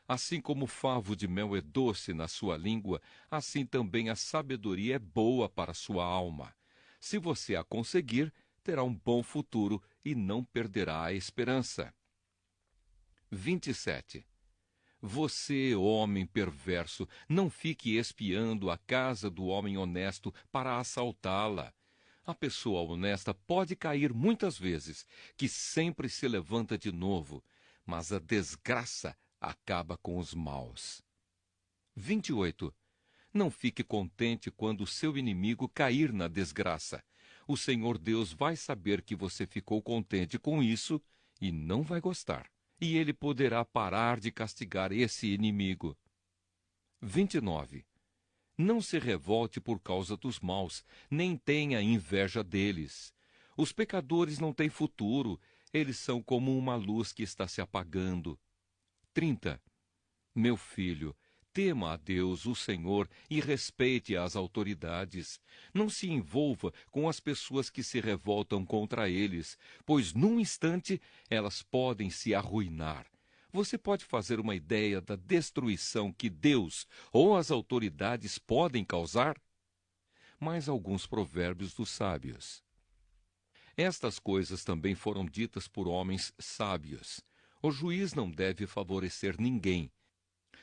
Assim como o favo de mel é doce na sua língua, assim também a sabedoria é boa para a sua alma. Se você a conseguir, terá um bom futuro e não perderá a esperança. 27. Você, homem perverso, não fique espiando a casa do homem honesto para assaltá-la. A pessoa honesta pode cair muitas vezes, que sempre se levanta de novo, mas a desgraça acaba com os maus. 28. Não fique contente quando o seu inimigo cair na desgraça. O Senhor Deus vai saber que você ficou contente com isso e não vai gostar. E ele poderá parar de castigar esse inimigo. 29. Não se revolte por causa dos maus, nem tenha inveja deles. Os pecadores não têm futuro, eles são como uma luz que está se apagando. 30. Meu filho, tema a Deus, o Senhor, e respeite as autoridades. Não se envolva com as pessoas que se revoltam contra eles, pois num instante elas podem se arruinar. Você pode fazer uma ideia da destruição que Deus ou as autoridades podem causar? Mais alguns provérbios dos sábios. Estas coisas também foram ditas por homens sábios. O juiz não deve favorecer ninguém.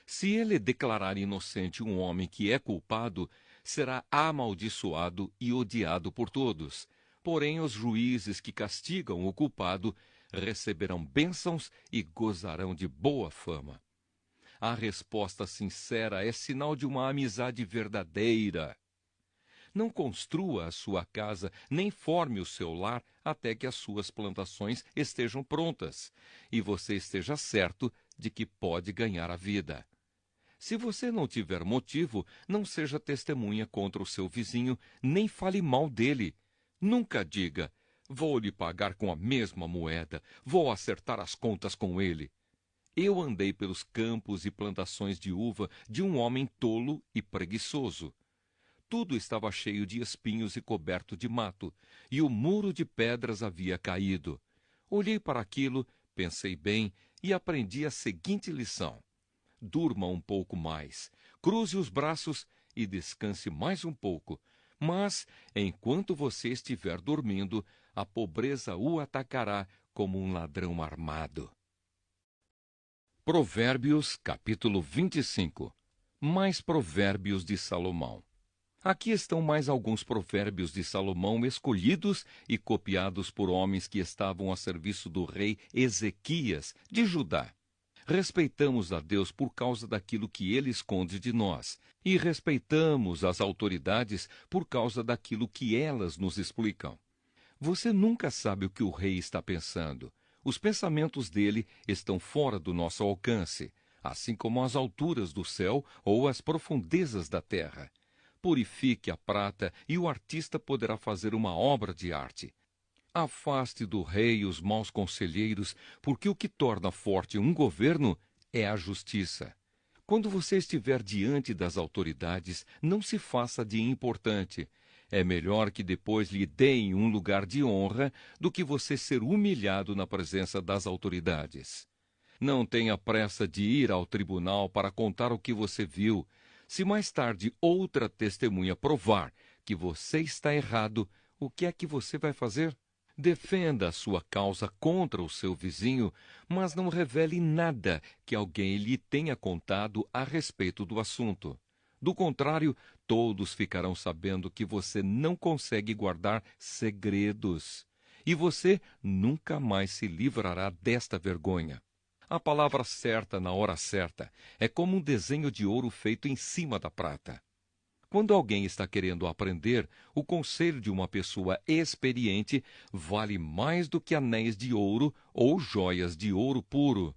Se ele declarar inocente um homem que é culpado, será amaldiçoado e odiado por todos. Porém, os juízes que castigam o culpado receberão bênçãos e gozarão de boa fama. A resposta sincera é sinal de uma amizade verdadeira. Não construa a sua casa, nem forme o seu lar até que as suas plantações estejam prontas e você esteja certo de que pode ganhar a vida. Se você não tiver motivo, não seja testemunha contra o seu vizinho, nem fale mal dele. Nunca diga: vou lhe pagar com a mesma moeda, vou acertar as contas com ele. Eu andei pelos campos e plantações de uva de um homem tolo e preguiçoso. Tudo estava cheio de espinhos e coberto de mato, e o muro de pedras havia caído. Olhei para aquilo, pensei bem e aprendi a seguinte lição: durma um pouco mais, cruze os braços e descanse mais um pouco. Mas, enquanto você estiver dormindo, a pobreza o atacará como um ladrão armado. Provérbios, capítulo 25. Mais provérbios de Salomão. Aqui estão mais alguns provérbios de Salomão escolhidos e copiados por homens que estavam a serviço do rei Ezequias, de Judá. Respeitamos a Deus por causa daquilo que ele esconde de nós, e respeitamos as autoridades por causa daquilo que elas nos explicam. Você nunca sabe o que o rei está pensando. Os pensamentos dele estão fora do nosso alcance, assim como as alturas do céu ou as profundezas da terra. Purifique a prata e o artista poderá fazer uma obra de arte. Afaste do rei os maus conselheiros, porque o que torna forte um governo é a justiça. Quando você estiver diante das autoridades, não se faça de importante. É melhor que depois lhe deem um lugar de honra do que você ser humilhado na presença das autoridades. Não tenha pressa de ir ao tribunal para contar o que você viu. Se mais tarde outra testemunha provar que você está errado, o que é que você vai fazer? Defenda a sua causa contra o seu vizinho, mas não revele nada que alguém lhe tenha contado a respeito do assunto. Do contrário, todos ficarão sabendo que você não consegue guardar segredos. E você nunca mais se livrará desta vergonha. A palavra certa na hora certa é como um desenho de ouro feito em cima da prata. Quando alguém está querendo aprender, o conselho de uma pessoa experiente vale mais do que anéis de ouro ou joias de ouro puro.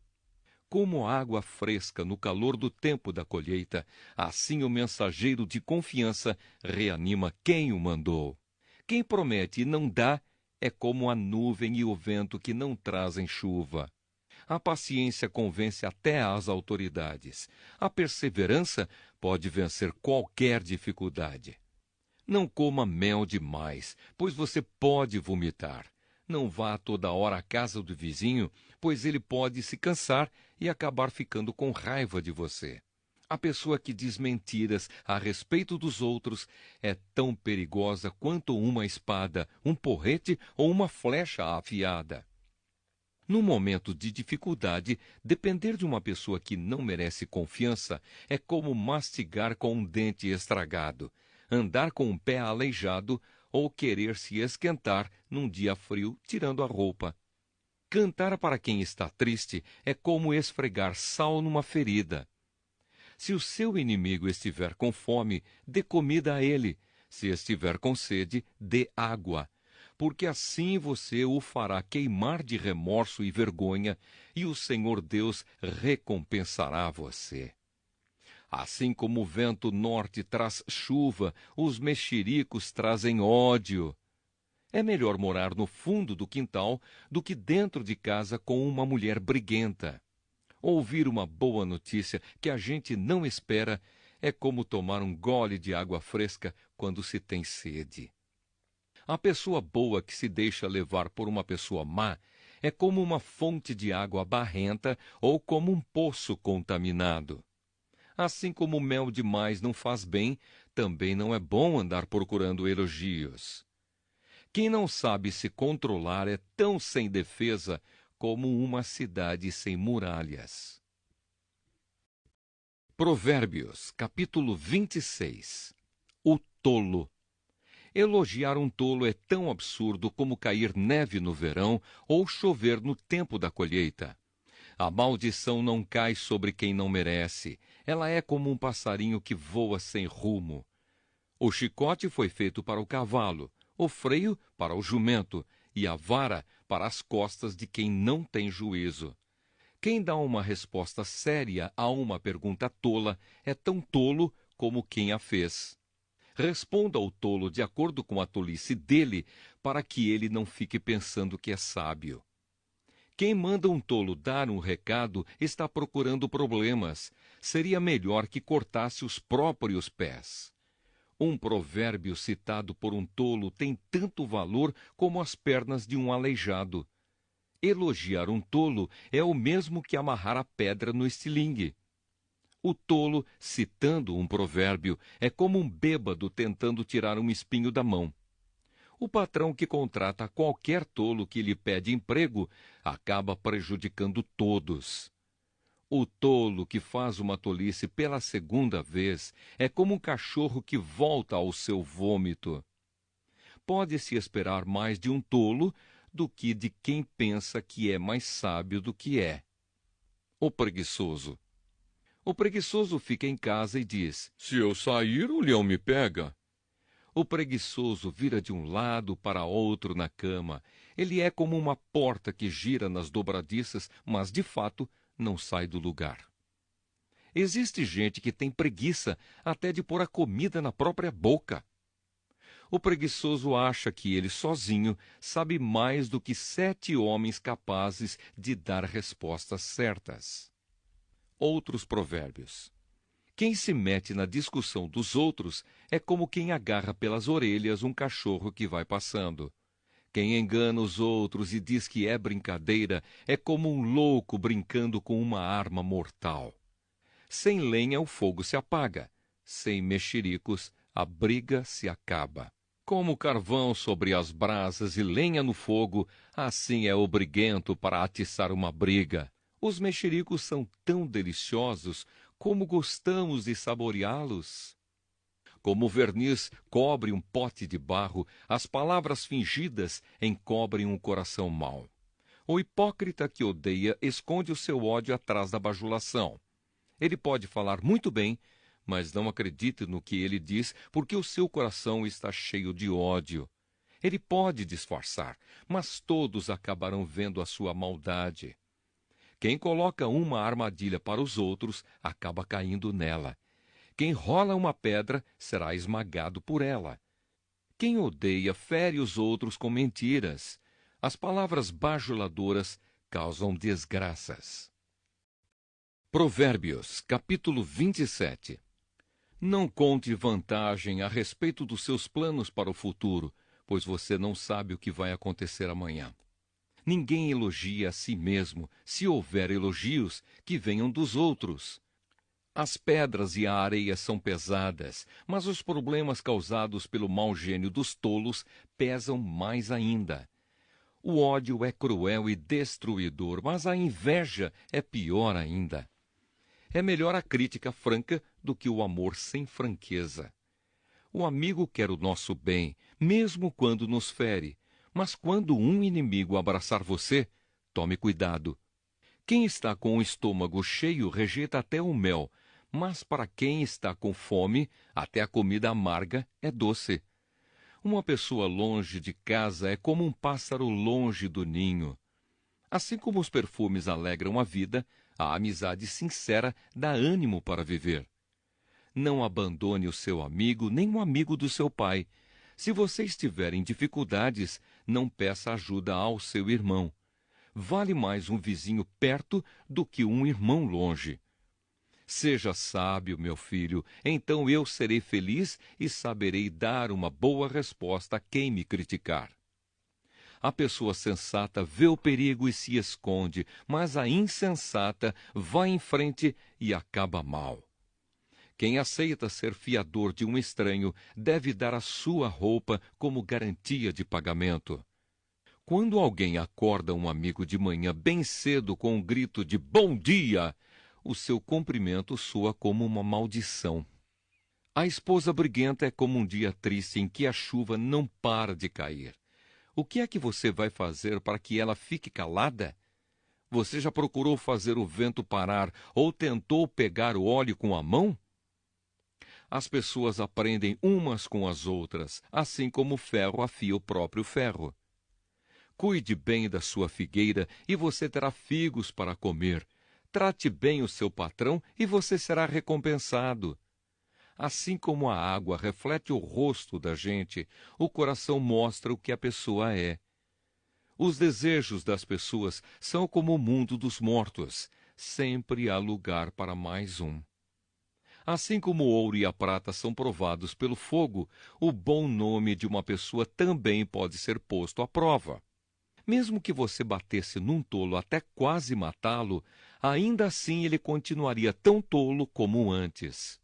Como água fresca no calor do tempo da colheita, assim o mensageiro de confiança reanima quem o mandou. Quem promete e não dá é como a nuvem e o vento que não trazem chuva. A paciência convence até as autoridades. A perseverança pode vencer qualquer dificuldade. Não coma mel demais, pois você pode vomitar. Não vá toda hora à casa do vizinho, pois ele pode se cansar e acabar ficando com raiva de você. A pessoa que diz mentiras a respeito dos outros é tão perigosa quanto uma espada, um porrete ou uma flecha afiada. No momento de dificuldade, depender de uma pessoa que não merece confiança é como mastigar com um dente estragado, andar com um pé aleijado ou querer se esquentar num dia frio tirando a roupa. Cantar para quem está triste é como esfregar sal numa ferida. Se o seu inimigo estiver com fome, dê comida a ele. Se estiver com sede, dê água. Porque assim você o fará queimar de remorso e vergonha, e o Senhor Deus recompensará você. Assim como o vento norte traz chuva, os mexericos trazem ódio. É melhor morar no fundo do quintal do que dentro de casa com uma mulher briguenta. Ouvir uma boa notícia que a gente não espera é como tomar um gole de água fresca quando se tem sede. A pessoa boa que se deixa levar por uma pessoa má é como uma fonte de água barrenta ou como um poço contaminado. Assim como o mel demais não faz bem, também não é bom andar procurando elogios. Quem não sabe se controlar é tão sem defesa como uma cidade sem muralhas. Provérbios, capítulo 26. O tolo. Elogiar um tolo é tão absurdo como cair neve no verão ou chover no tempo da colheita. A maldição não cai sobre quem não merece. Ela é como um passarinho que voa sem rumo. O chicote foi feito para o cavalo, o freio para o jumento e a vara para as costas de quem não tem juízo. Quem dá uma resposta séria a uma pergunta tola é tão tolo como quem a fez. Responda ao tolo de acordo com a tolice dele, para que ele não fique pensando que é sábio. Quem manda um tolo dar um recado está procurando problemas. Seria melhor que cortasse os próprios pés. Um provérbio citado por um tolo tem tanto valor como as pernas de um aleijado. Elogiar um tolo é o mesmo que amarrar a pedra no estilingue. O tolo, citando um provérbio, é como um bêbado tentando tirar um espinho da mão. O patrão que contrata qualquer tolo que lhe pede emprego acaba prejudicando todos. O tolo que faz uma tolice pela segunda vez é como um cachorro que volta ao seu vômito. Pode-se esperar mais de um tolo do que de quem pensa que é mais sábio do que é. O preguiçoso. O preguiçoso fica em casa e diz: se eu sair, o leão me pega. O preguiçoso vira de um lado para outro na cama. Ele é como uma porta que gira nas dobradiças, mas, de fato, não sai do lugar. Existe gente que tem preguiça até de pôr a comida na própria boca. O preguiçoso acha que ele sozinho sabe mais do que 7 homens capazes de dar respostas certas. Outros provérbios. Quem se mete na discussão dos outros é como quem agarra pelas orelhas um cachorro que vai passando. Quem engana os outros e diz que é brincadeira é como um louco brincando com uma arma mortal. Sem lenha o fogo se apaga, sem mexericos a briga se acaba. Como carvão sobre as brasas e lenha no fogo, assim é o briguento para atiçar uma briga. Os mexericos são tão deliciosos como gostamos de saboreá-los. Como o verniz cobre um pote de barro, as palavras fingidas encobrem um coração mau. O hipócrita que odeia esconde o seu ódio atrás da bajulação. Ele pode falar muito bem, mas não acredite no que ele diz, porque o seu coração está cheio de ódio. Ele pode disfarçar, mas todos acabarão vendo a sua maldade. Quem coloca uma armadilha para os outros, acaba caindo nela. Quem rola uma pedra, será esmagado por ela. Quem odeia, fere os outros com mentiras. As palavras bajuladoras causam desgraças. Provérbios, capítulo 27. Não conte vantagem a respeito dos seus planos para o futuro, pois você não sabe o que vai acontecer amanhã. Ninguém elogia a si mesmo, se houver elogios, que venham dos outros. As pedras e a areia são pesadas, mas os problemas causados pelo mau gênio dos tolos pesam mais ainda. O ódio é cruel e destruidor, mas a inveja é pior ainda. É melhor a crítica franca do que o amor sem franqueza. O amigo quer o nosso bem, mesmo quando nos fere. Mas quando um inimigo abraçar você, tome cuidado. Quem está com o estômago cheio rejeita até o mel, mas para quem está com fome, até a comida amarga é doce. Uma pessoa longe de casa é como um pássaro longe do ninho. Assim como os perfumes alegram a vida, a amizade sincera dá ânimo para viver. Não abandone o seu amigo, nem o amigo do seu pai. Se você estiver em dificuldades, não peça ajuda ao seu irmão. Vale mais um vizinho perto do que um irmão longe. Seja sábio, meu filho, então eu serei feliz e saberei dar uma boa resposta a quem me criticar. A pessoa sensata vê o perigo e se esconde, mas a insensata vai em frente e acaba mal. Quem aceita ser fiador de um estranho deve dar a sua roupa como garantia de pagamento. Quando alguém acorda um amigo de manhã bem cedo com um grito de bom dia, o seu cumprimento soa como uma maldição. A esposa briguenta é como um dia triste em que a chuva não para de cair. O que é que você vai fazer para que ela fique calada? Você já procurou fazer o vento parar ou tentou pegar o óleo com a mão? As pessoas aprendem umas com as outras, assim como o ferro afia o próprio ferro. Cuide bem da sua figueira e você terá figos para comer. Trate bem o seu patrão e você será recompensado. Assim como a água reflete o rosto da gente, o coração mostra o que a pessoa é. Os desejos das pessoas são como o mundo dos mortos. Sempre há lugar para mais um. Assim como o ouro e a prata são provados pelo fogo, o bom nome de uma pessoa também pode ser posto à prova. Mesmo que você batesse num tolo até quase matá-lo, ainda assim ele continuaria tão tolo como antes.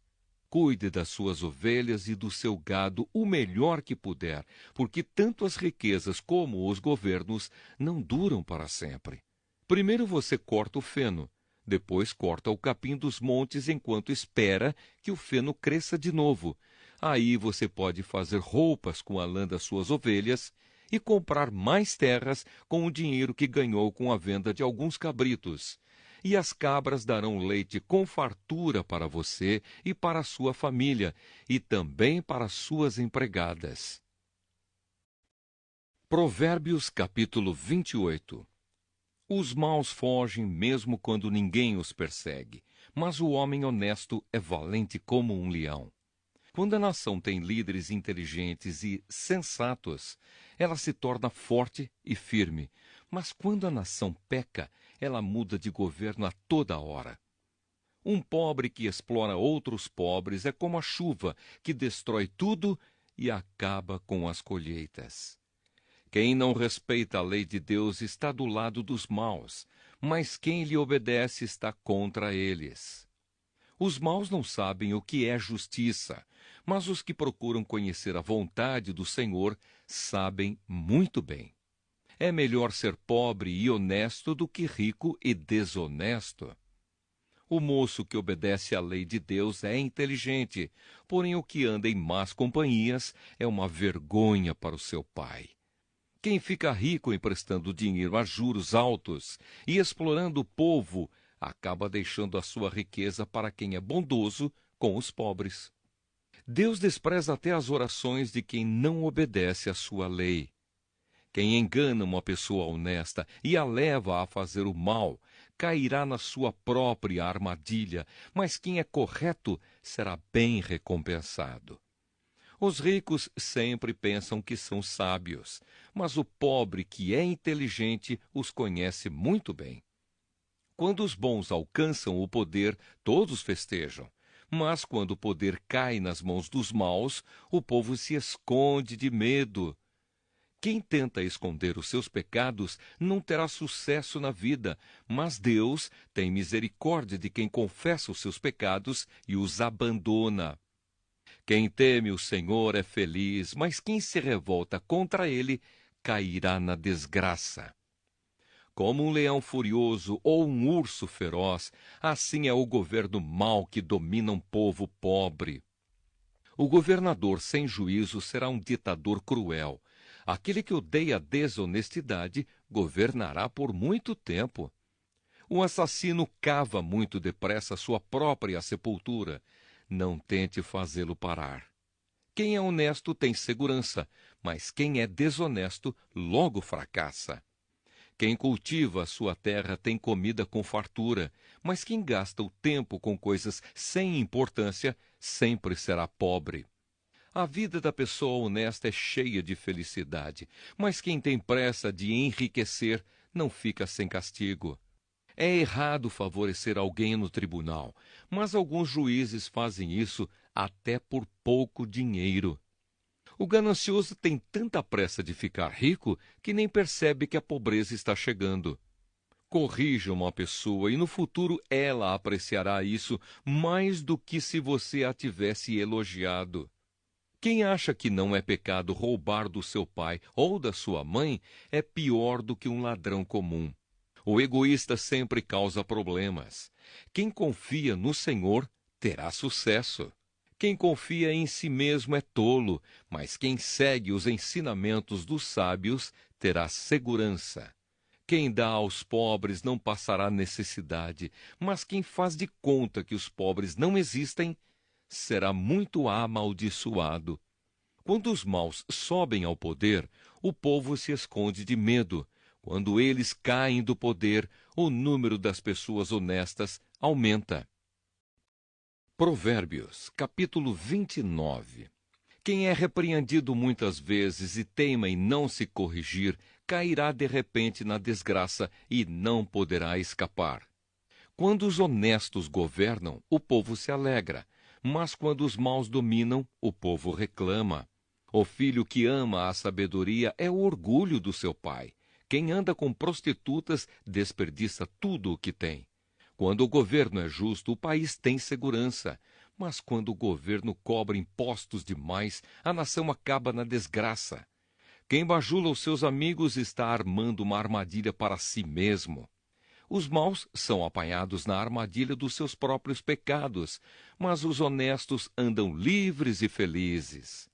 Cuide das suas ovelhas e do seu gado o melhor que puder, porque tanto as riquezas como os governos não duram para sempre. Primeiro você corta o feno, Depois corta o capim dos montes enquanto espera que o feno cresça de novo. Aí você pode fazer roupas com a lã das suas ovelhas e comprar mais terras com o dinheiro que ganhou com a venda de alguns cabritos. E as cabras darão leite com fartura para você e para a sua família, e também para suas empregadas. Provérbios capítulo 28. Os maus fogem mesmo quando ninguém os persegue, mas o homem honesto é valente como um leão. Quando a nação tem líderes inteligentes e sensatos, ela se torna forte e firme. Mas quando a nação peca, ela muda de governo a toda hora. Um pobre que explora outros pobres é como a chuva, que destrói tudo e acaba com as colheitas. Quem não respeita a lei de Deus está do lado dos maus, mas quem lhe obedece está contra eles. Os maus não sabem o que é justiça, mas os que procuram conhecer a vontade do Senhor sabem muito bem. É melhor ser pobre e honesto do que rico e desonesto. O moço que obedece à lei de Deus é inteligente, porém o que anda em más companhias é uma vergonha para o seu pai. Quem fica rico emprestando dinheiro a juros altos e explorando o povo acaba deixando a sua riqueza para quem é bondoso com os pobres. Deus despreza até as orações de quem não obedece à sua lei. Quem engana uma pessoa honesta e a leva a fazer o mal, cairá na sua própria armadilha, mas quem é correto será bem recompensado. Os ricos sempre pensam que são sábios, mas o pobre que é inteligente os conhece muito bem. Quando os bons alcançam o poder, todos festejam. Mas quando o poder cai nas mãos dos maus, o povo se esconde de medo. Quem tenta esconder os seus pecados não terá sucesso na vida, mas Deus tem misericórdia de quem confessa os seus pecados e os abandona. Quem teme o Senhor é feliz, mas quem se revolta contra ele cairá na desgraça. Como um leão furioso ou um urso feroz, assim é o governo mau que domina um povo pobre. O governador sem juízo será um ditador cruel. Aquele que odeia a desonestidade governará por muito tempo. O assassino cava muito depressa sua própria sepultura. Não tente fazê-lo parar. Quem é honesto tem segurança, mas quem é desonesto logo fracassa. Quem cultiva a sua terra tem comida com fartura, mas quem gasta o tempo com coisas sem importância sempre será pobre. A vida da pessoa honesta é cheia de felicidade, mas quem tem pressa de enriquecer não fica sem castigo. É errado favorecer alguém no tribunal, mas alguns juízes fazem isso até por pouco dinheiro. O ganancioso tem tanta pressa de ficar rico que nem percebe que a pobreza está chegando. Corrija uma pessoa e no futuro ela apreciará isso mais do que se você a tivesse elogiado. Quem acha que não é pecado roubar do seu pai ou da sua mãe é pior do que um ladrão comum. O egoísta sempre causa problemas. Quem confia no Senhor terá sucesso. Quem confia em si mesmo é tolo, mas quem segue os ensinamentos dos sábios terá segurança. Quem dá aos pobres não passará necessidade, mas quem faz de conta que os pobres não existem será muito amaldiçoado. Quando os maus sobem ao poder, o povo se esconde de medo. Quando eles caem do poder, o número das pessoas honestas aumenta. Provérbios, capítulo 29. Quem é repreendido muitas vezes e teima em não se corrigir, cairá de repente na desgraça e não poderá escapar. Quando os honestos governam, o povo se alegra, mas quando os maus dominam, o povo reclama. O filho que ama a sabedoria é o orgulho do seu pai. Quem anda com prostitutas desperdiça tudo o que tem. Quando o governo é justo, o país tem segurança. Mas quando o governo cobra impostos demais, a nação acaba na desgraça. Quem bajula os seus amigos está armando uma armadilha para si mesmo. Os maus são apanhados na armadilha dos seus próprios pecados, mas os honestos andam livres e felizes.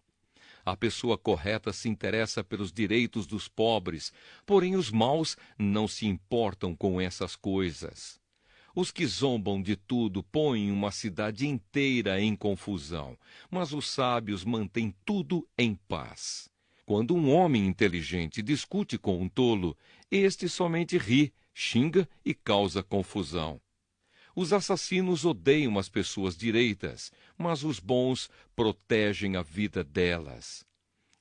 A pessoa correta se interessa pelos direitos dos pobres, porém os maus não se importam com essas coisas. Os que zombam de tudo põem uma cidade inteira em confusão, mas os sábios mantêm tudo em paz. Quando um homem inteligente discute com um tolo, este somente ri, xinga e causa confusão. Os assassinos odeiam as pessoas direitas, mas os bons protegem a vida delas.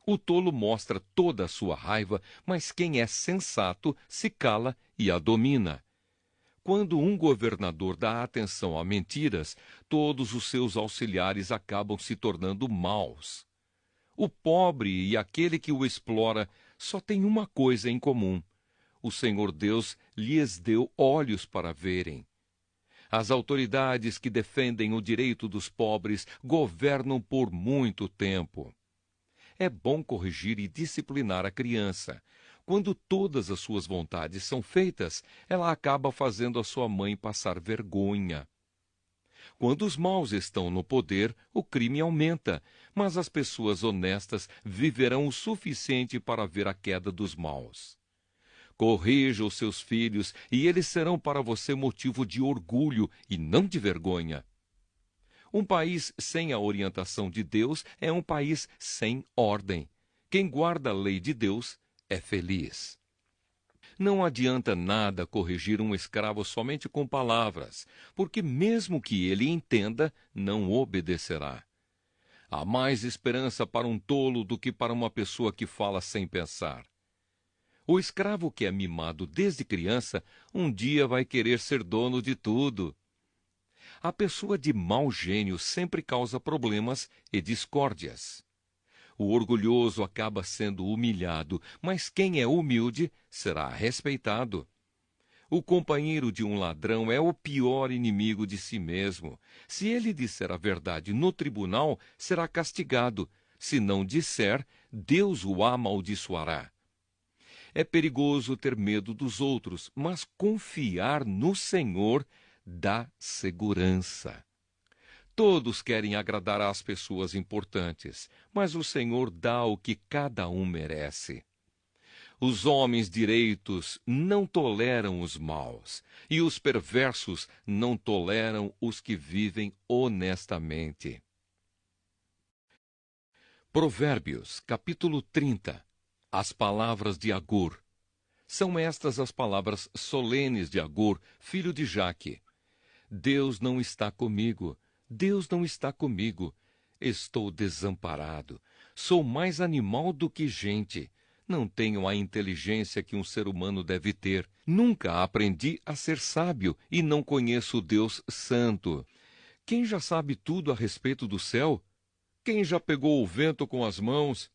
O tolo mostra toda a sua raiva, mas quem é sensato se cala e a domina. Quando um governador dá atenção a mentiras, todos os seus auxiliares acabam se tornando maus. O pobre e aquele que o explora só têm uma coisa em comum: o Senhor Deus lhes deu olhos para verem. As autoridades que defendem o direito dos pobres governam por muito tempo. É bom corrigir e disciplinar a criança. Quando todas as suas vontades são feitas, ela acaba fazendo a sua mãe passar vergonha. Quando os maus estão no poder, o crime aumenta, mas as pessoas honestas viverão o suficiente para ver a queda dos maus. Corrija os seus filhos e eles serão para você motivo de orgulho e não de vergonha. Um país sem a orientação de Deus é um país sem ordem. Quem guarda a lei de Deus é feliz. Não adianta nada corrigir um escravo somente com palavras, porque mesmo que ele entenda, não obedecerá. Há mais esperança para um tolo do que para uma pessoa que fala sem pensar. O escravo que é mimado desde criança, um dia vai querer ser dono de tudo. A pessoa de mau gênio sempre causa problemas e discórdias. O orgulhoso acaba sendo humilhado, mas quem é humilde será respeitado. O companheiro de um ladrão é o pior inimigo de si mesmo. Se ele disser a verdade no tribunal, será castigado. Se não disser, Deus o amaldiçoará. É perigoso ter medo dos outros, mas confiar no Senhor dá segurança. Todos querem agradar às pessoas importantes, mas o Senhor dá o que cada um merece. Os homens direitos não toleram os maus, e os perversos não toleram os que vivem honestamente. Provérbios, capítulo 30. As palavras de Agur. São estas as palavras solenes de Agur, filho de Jaque. Deus não está comigo, Deus não está comigo. Estou desamparado. Sou mais animal do que gente. Não tenho a inteligência que um ser humano deve ter. Nunca aprendi a ser sábio e não conheço o Deus Santo. Quem já sabe tudo a respeito do céu? Quem já pegou o vento com as mãos?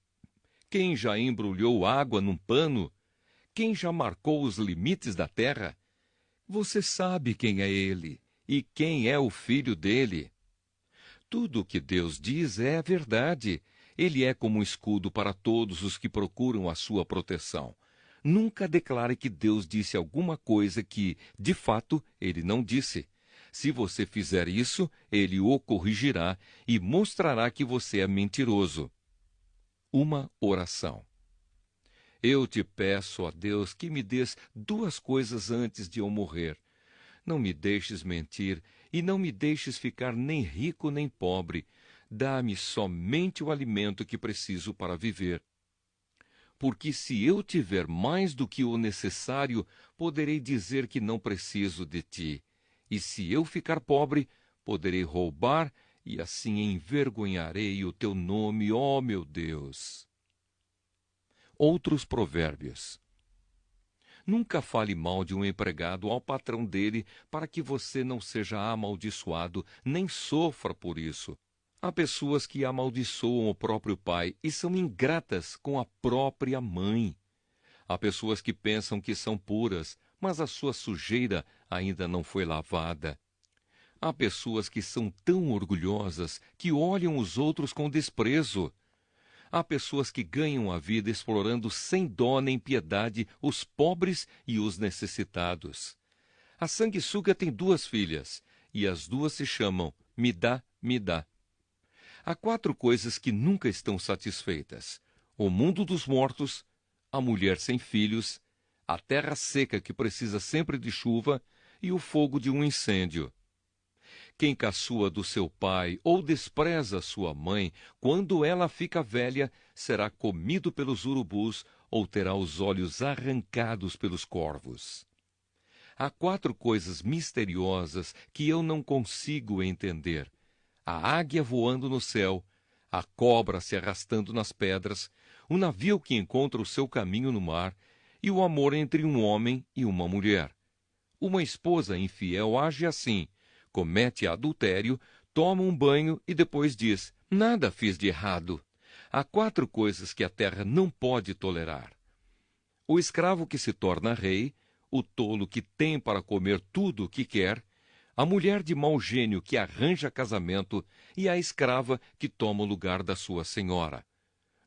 Quem já embrulhou água num pano? Quem já marcou os limites da terra? Você sabe quem é ele e quem é o filho dele. Tudo o que Deus diz é verdade. Ele é como um escudo para todos os que procuram a sua proteção. Nunca declare que Deus disse alguma coisa que, de fato, ele não disse. Se você fizer isso, ele o corrigirá e mostrará que você é mentiroso. Uma oração. Eu te peço, ó Deus, que me des duas coisas antes de eu morrer. Não me deixes mentir e não me deixes ficar nem rico nem pobre. Dá-me somente o alimento que preciso para viver. Porque se eu tiver mais do que o necessário, poderei dizer que não preciso de ti. E se eu ficar pobre, poderei roubar e assim envergonharei o teu nome, ó meu Deus. Outros provérbios. Nunca fale mal de um empregado ao patrão dele, para que você não seja amaldiçoado, nem sofra por isso. Há pessoas que amaldiçoam o próprio pai e são ingratas com a própria mãe. Há pessoas que pensam que são puras, mas a sua sujeira ainda não foi lavada. Há pessoas que são tão orgulhosas que olham os outros com desprezo. Há pessoas que ganham a vida explorando sem dó nem piedade os pobres e os necessitados. A sanguessuga tem 2 filhas, e as 2 se chamam Midá, Midá. Há 4 coisas que nunca estão satisfeitas: o mundo dos mortos, a mulher sem filhos, a terra seca que precisa sempre de chuva e o fogo de um incêndio. Quem caçoa do seu pai ou despreza sua mãe, quando ela fica velha, será comido pelos urubus ou terá os olhos arrancados pelos corvos. Há 4 coisas misteriosas que eu não consigo entender: a águia voando no céu, a cobra se arrastando nas pedras, o navio que encontra o seu caminho no mar e o amor entre um homem e uma mulher. Uma esposa infiel age assim: comete adultério, toma um banho e depois diz: nada fiz de errado. Há 4 coisas que a terra não pode tolerar: o escravo que se torna rei, o tolo que tem para comer tudo o que quer, a mulher de mau gênio que arranja casamento e a escrava que toma o lugar da sua senhora.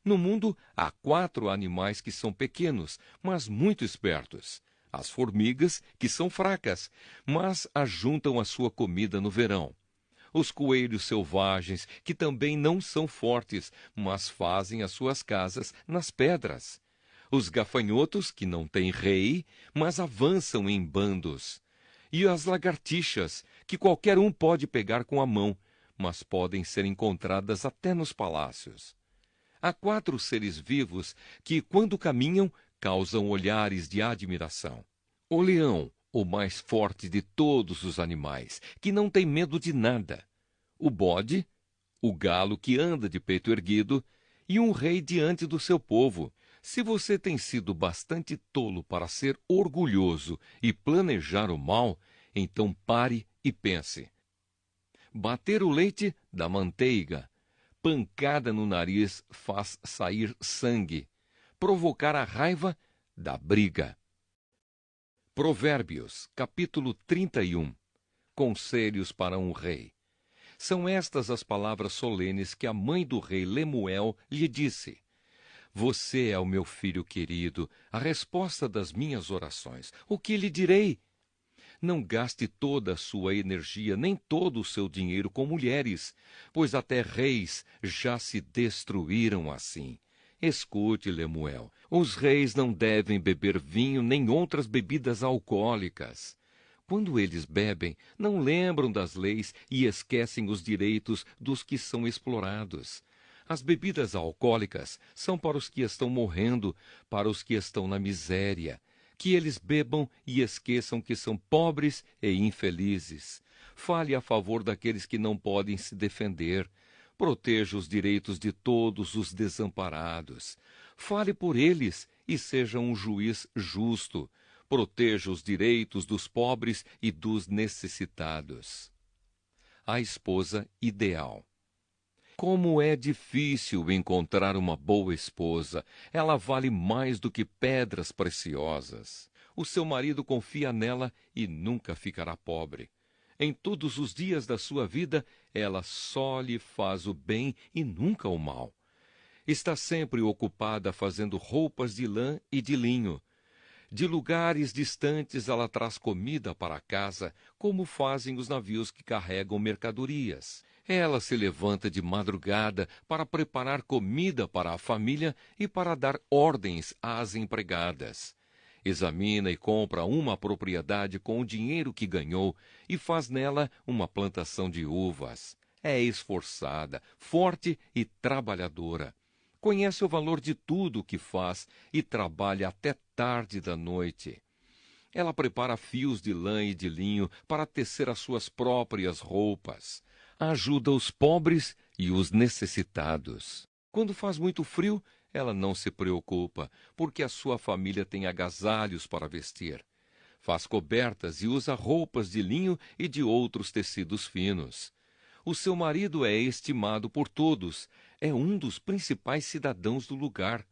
No mundo há 4 animais que são pequenos, mas muito espertos: as formigas, que são fracas, mas ajuntam a sua comida no verão; os coelhos selvagens, que também não são fortes, mas fazem as suas casas nas pedras; os gafanhotos, que não têm rei, mas avançam em bandos; e as lagartixas, que qualquer um pode pegar com a mão, mas podem ser encontradas até nos palácios. Há 4 seres vivos que, quando caminham, causam olhares de admiração: o leão, o mais forte de todos os animais, que não tem medo de nada; o bode, o galo que anda de peito erguido, e um rei diante do seu povo. Se você tem sido bastante tolo para ser orgulhoso e planejar o mal, então pare e pense. Bater o leite dá manteiga. Pancada no nariz faz sair sangue. Provocar a raiva dá briga. Provérbios, capítulo 31. Conselhos para um rei. São estas as palavras solenes que a mãe do rei Lemuel lhe disse: você é o meu filho querido, a resposta das minhas orações. O que lhe direi? Não gaste toda a sua energia, nem todo o seu dinheiro com mulheres, pois até reis já se destruíram assim. Escute, Lemuel, os reis não devem beber vinho nem outras bebidas alcoólicas. Quando eles bebem, não lembram das leis e esquecem os direitos dos que são explorados. As bebidas alcoólicas são para os que estão morrendo, para os que estão na miséria. Que eles bebam e esqueçam que são pobres e infelizes. Fale a favor daqueles que não podem se defender. Proteja os direitos de todos os desamparados. Fale por eles e seja um juiz justo. Proteja os direitos dos pobres e dos necessitados. A esposa ideal. Como é difícil encontrar uma boa esposa. Ela vale mais do que pedras preciosas. O seu marido confia nela e nunca ficará pobre. Em todos os dias da sua vida, ela só lhe faz o bem e nunca o mal. Está sempre ocupada fazendo roupas de lã e de linho. De lugares distantes ela traz comida para casa, como fazem os navios que carregam mercadorias. Ela se levanta de madrugada para preparar comida para a família e para dar ordens às empregadas. Examina e compra uma propriedade com o dinheiro que ganhou e faz nela uma plantação de uvas. É esforçada, forte e trabalhadora. Conhece o valor de tudo o que faz e trabalha até tarde da noite. Ela prepara fios de lã e de linho para tecer as suas próprias roupas. Ajuda os pobres e os necessitados. Quando faz muito frio, ela não se preocupa, porque a sua família tem agasalhos para vestir. Faz cobertas e usa roupas de linho e de outros tecidos finos. O seu marido é estimado por todos, é um dos principais cidadãos do lugar.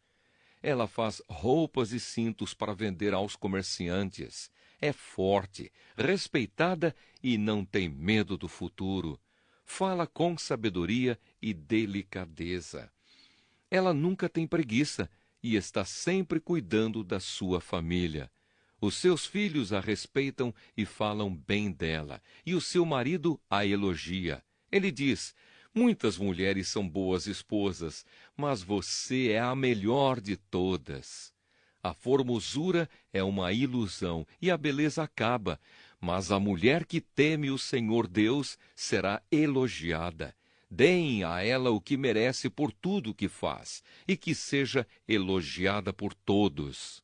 Ela faz roupas e cintos para vender aos comerciantes. É forte, respeitada e não tem medo do futuro. Fala com sabedoria e delicadeza. Ela nunca tem preguiça e está sempre cuidando da sua família. Os seus filhos a respeitam e falam bem dela, e o seu marido a elogia. Ele diz: muitas mulheres são boas esposas, mas você é a melhor de todas. A formosura é uma ilusão e a beleza acaba, mas a mulher que teme o Senhor Deus será elogiada. Deem a ela o que merece por tudo que faz, e que seja elogiada por todos.